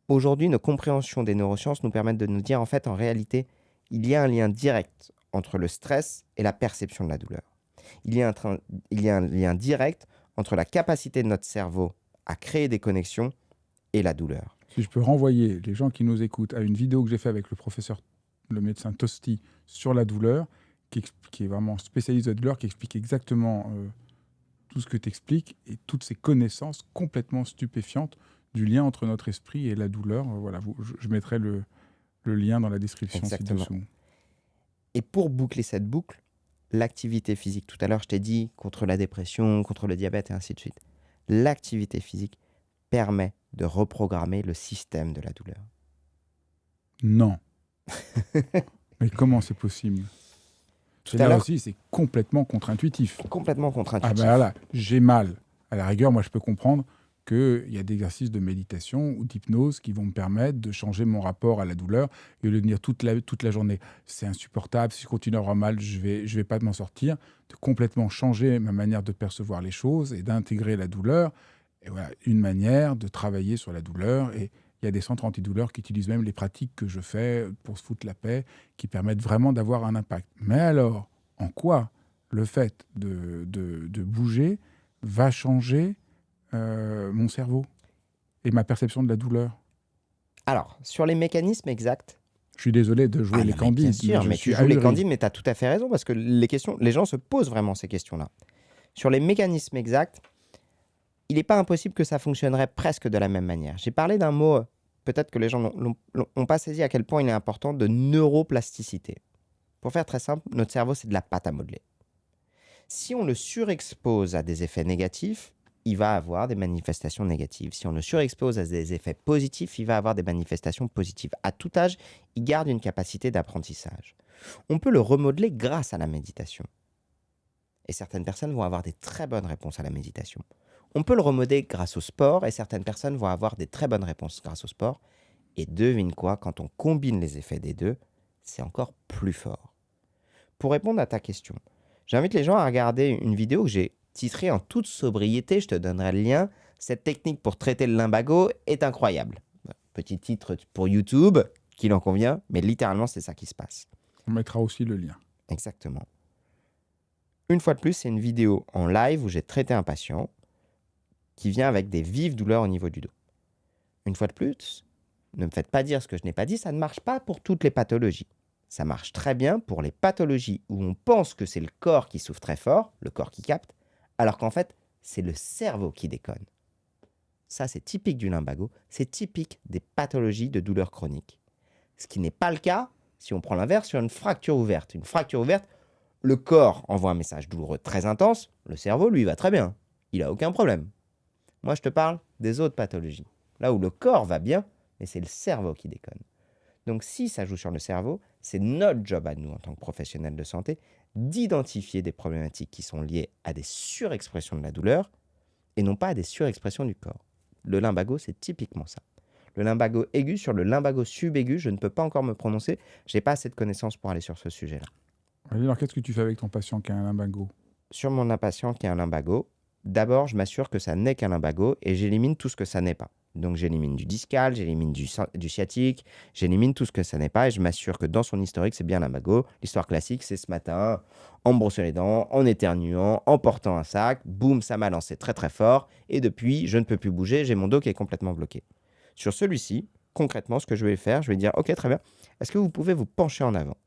Aujourd'hui, nos compréhensions des neurosciences nous permettent de nous dire, en fait, en réalité, il y a un lien direct entre le stress et la perception de la douleur. Il y a un lien direct entre la capacité de notre cerveau à créer des connexions et la douleur. Si je peux renvoyer les gens qui nous écoutent à une vidéo que j'ai faite avec le professeur, le médecin Tosti, sur la douleur, qui est vraiment spécialiste de la douleur, qui explique exactement tout ce que tu expliques et toutes ces connaissances complètement stupéfiantes du lien entre notre esprit et la douleur. Voilà, je mettrai le lien dans la description ci-dessous. Et pour boucler cette boucle, l'activité physique, tout à l'heure je t'ai dit contre la dépression, contre le diabète et ainsi de suite, l'activité physique permet de reprogrammer le système de la douleur. Non. Mais comment c'est possible? Là aussi, c'est complètement contre-intuitif. Complètement contre-intuitif. Ah ben voilà, j'ai mal. À la rigueur, moi, je peux comprendre qu'il y a des exercices de méditation ou d'hypnose qui vont me permettre de changer mon rapport à la douleur et de dire toute la journée, c'est insupportable, si je continue à avoir mal, je vais pas m'en sortir, de complètement changer ma manière de percevoir les choses et d'intégrer la douleur. Et voilà, une manière de travailler sur la douleur. Et il y a des centres antidouleurs qui utilisent même les pratiques que je fais pour se foutre la paix, qui permettent vraiment d'avoir un impact. Mais alors, en quoi le fait de bouger va changer mon cerveau et ma perception de la douleur? Alors, sur les mécanismes exacts... Je suis désolé de jouer les candides. Bien sûr, mais tu joues les candides, mais tu as tout à fait raison, parce que les gens se posent vraiment ces questions-là. Sur les mécanismes exacts, il n'est pas impossible que ça fonctionnerait presque de la même manière. J'ai parlé d'un mot, peut-être que les gens n'ont pas saisi à quel point il est important, de neuroplasticité. Pour faire très simple, notre cerveau, c'est de la pâte à modeler. Si on le surexpose à des effets négatifs, il va avoir des manifestations négatives. Si on le surexpose à des effets positifs, il va avoir des manifestations positives. À tout âge, il garde une capacité d'apprentissage. On peut le remodeler grâce à la méditation. Et certaines personnes vont avoir des très bonnes réponses à la méditation. On peut le remodeler grâce au sport et certaines personnes vont avoir des très bonnes réponses grâce au sport. Et devine quoi, quand on combine les effets des deux, c'est encore plus fort. Pour répondre à ta question, j'invite les gens à regarder une vidéo que j'ai titrée en toute sobriété, je te donnerai le lien. Cette technique pour traiter le lumbago est incroyable. Petit titre pour YouTube, qu'il en convient, mais littéralement c'est ça qui se passe. On mettra aussi le lien. Exactement. Une fois de plus, c'est une vidéo en live où j'ai traité un patient qui vient avec des vives douleurs au niveau du dos. Une fois de plus, ne me faites pas dire ce que je n'ai pas dit, ça ne marche pas pour toutes les pathologies. Ça marche très bien pour les pathologies où on pense que c'est le corps qui souffre très fort, le corps qui capte, alors qu'en fait, c'est le cerveau qui déconne. Ça, c'est typique du lumbago, c'est typique des pathologies de douleurs chroniques. Ce qui n'est pas le cas si on prend l'inverse sur une fracture ouverte. Une fracture ouverte, le corps envoie un message douloureux très intense, le cerveau, lui, va très bien. Il n'a aucun problème. Moi, je te parle des autres pathologies. Là où le corps va bien, mais c'est le cerveau qui déconne. Donc si ça joue sur le cerveau, c'est notre job à nous, en tant que professionnels de santé, d'identifier des problématiques qui sont liées à des surexpressions de la douleur et non pas à des surexpressions du corps. Le lumbago, c'est typiquement ça. Le lumbago aigu sur le lumbago subaigu, je ne peux pas encore me prononcer, je n'ai pas assez de connaissances pour aller sur ce sujet-là. Alors, qu'est-ce que tu fais avec ton patient qui a un lumbago? Sur mon impatient qui a un lumbago, d'abord, je m'assure que ça n'est qu'un lumbago et j'élimine tout ce que ça n'est pas. Donc, j'élimine du discal, j'élimine du sciatique, j'élimine tout ce que ça n'est pas et je m'assure que dans son historique, c'est bien lumbago. L'histoire classique, c'est ce matin, en me brossant les dents, en éternuant, en portant un sac, boum, ça m'a lancé très très fort et depuis, je ne peux plus bouger, j'ai mon dos qui est complètement bloqué. Sur celui-ci, concrètement, ce que je vais faire, je vais dire, ok, très bien, est-ce que vous pouvez vous pencher en avant?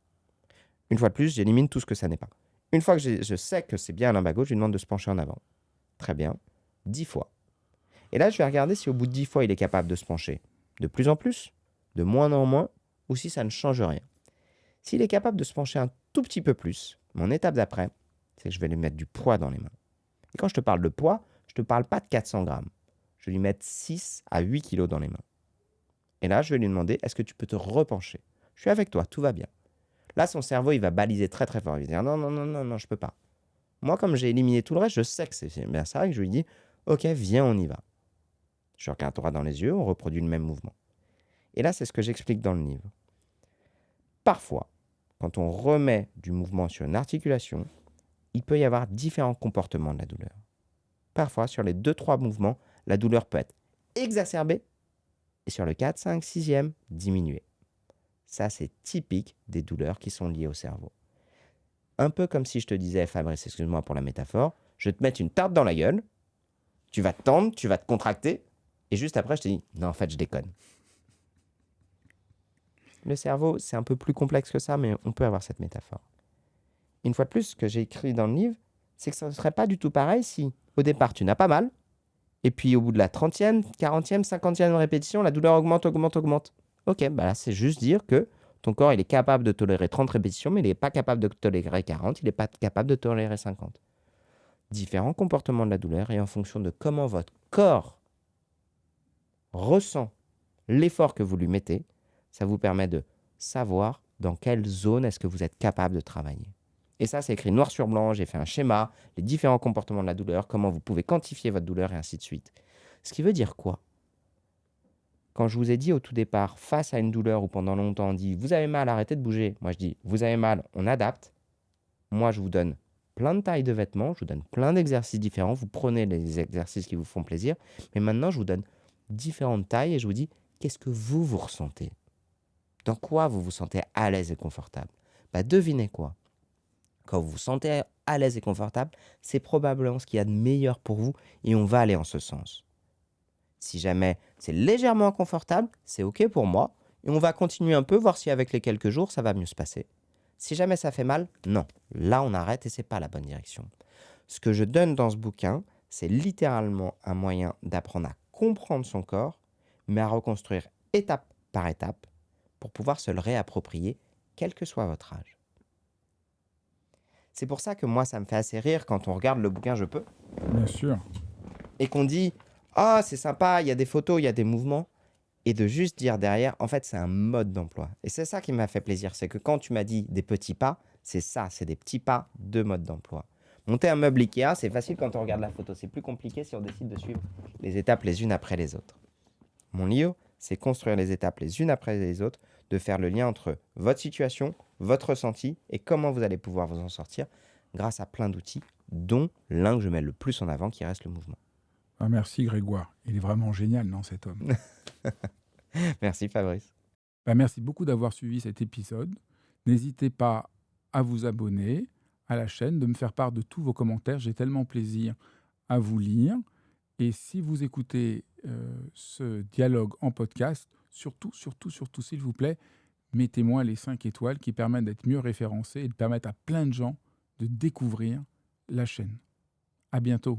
Une fois de plus, j'élimine tout ce que ça n'est pas. Une fois que je sais que c'est bien un lumbago, je lui demande de se pencher en avant. Très bien. 10 fois. Et là, je vais regarder si au bout de 10 fois, il est capable de se pencher. De plus en plus, de moins en moins, ou si ça ne change rien. S'il est capable de se pencher un tout petit peu plus, mon étape d'après, c'est que je vais lui mettre du poids dans les mains. Et quand je te parle de poids, je ne te parle pas de 400 grammes. Je vais lui mettre 6 à 8 kilos dans les mains. Et là, je vais lui demander, est-ce que tu peux te repencher? Je suis avec toi, tout va bien. Là, son cerveau, il va baliser très très fort. Il va dire, non, non, non, non, non, je peux pas. Moi, comme j'ai éliminé tout le reste, je sais que c'est bien ça et que je lui dis, ok, viens, on y va. Je regarde droit dans les yeux, on reproduit le même mouvement. Et là, c'est ce que j'explique dans le livre. Parfois, quand on remet du mouvement sur une articulation, il peut y avoir différents comportements de la douleur. Parfois, sur les 2-3 mouvements, la douleur peut être exacerbée et sur le 4, 5, 6e, diminuée. Ça, c'est typique des douleurs qui sont liées au cerveau. Un peu comme si je te disais, Fabrice, excuse-moi pour la métaphore, je vais te mettre une tarte dans la gueule, tu vas te tendre, tu vas te contracter, et juste après, je te dis, non, en fait, je déconne. Le cerveau, c'est un peu plus complexe que ça, mais on peut avoir cette métaphore. Une fois de plus, ce que j'ai écrit dans le livre, c'est que ça ne serait pas du tout pareil si, au départ, tu n'as pas mal, et puis au bout de la 30e, 40e, 50e répétition, la douleur augmente, augmente, augmente. Ok, bah là, c'est juste dire que ton corps, il est capable de tolérer 30 répétitions, mais il n'est pas capable de tolérer 40, il n'est pas capable de tolérer 50. Différents comportements de la douleur, et en fonction de comment votre corps ressent l'effort que vous lui mettez, ça vous permet de savoir dans quelle zone est-ce que vous êtes capable de travailler. Et ça, c'est écrit noir sur blanc, j'ai fait un schéma, les différents comportements de la douleur, comment vous pouvez quantifier votre douleur et ainsi de suite. Ce qui veut dire quoi? Quand je vous ai dit au tout départ, face à une douleur où pendant longtemps on dit « vous avez mal, arrêtez de bouger », moi je dis « vous avez mal, on adapte », moi je vous donne plein de tailles de vêtements, je vous donne plein d'exercices différents, vous prenez les exercices qui vous font plaisir, mais maintenant je vous donne différentes tailles et je vous dis qu'est-ce que vous ressentez? Dans quoi vous vous sentez à l'aise et confortable? Bah devinez quoi? Quand vous vous sentez à l'aise et confortable, c'est probablement ce qu'il y a de meilleur pour vous et on va aller en ce sens. Si jamais c'est légèrement inconfortable, c'est ok pour moi et on va continuer un peu, voir si avec les quelques jours ça va mieux se passer. Si jamais ça fait mal, non, là on arrête et c'est pas la bonne direction. Ce que je donne dans ce bouquin, c'est littéralement un moyen d'apprendre à comprendre son corps, mais à reconstruire étape par étape pour pouvoir se le réapproprier, quel que soit votre âge. C'est pour ça que moi, ça me fait assez rire quand on regarde le bouquin Je peux, Bien sûr. et qu'on dit « Ah, c'est sympa, il y a des photos, il y a des mouvements », et de juste dire derrière, en fait, c'est un mode d'emploi. Et c'est ça qui m'a fait plaisir, c'est que quand tu m'as dit des petits pas, c'est ça, c'est des petits pas de mode d'emploi. Monter un meuble Ikea, c'est facile quand on regarde la photo. C'est plus compliqué si on décide de suivre les étapes les unes après les autres. Mon Lio, c'est construire les étapes les unes après les autres, de faire le lien entre votre situation, votre ressenti et comment vous allez pouvoir vous en sortir grâce à plein d'outils, dont l'un que je mets le plus en avant qui reste le mouvement. Ah, merci Grégoire, il est vraiment génial, non, cet homme. Merci Fabrice. Merci beaucoup d'avoir suivi cet épisode. N'hésitez pas à vous abonner à la chaîne, de me faire part de tous vos commentaires. J'ai tellement plaisir à vous lire. Et si vous écoutez ce dialogue en podcast, surtout, s'il vous plaît, mettez-moi les 5 étoiles qui permettent d'être mieux référencés et de permettre à plein de gens de découvrir la chaîne. À bientôt.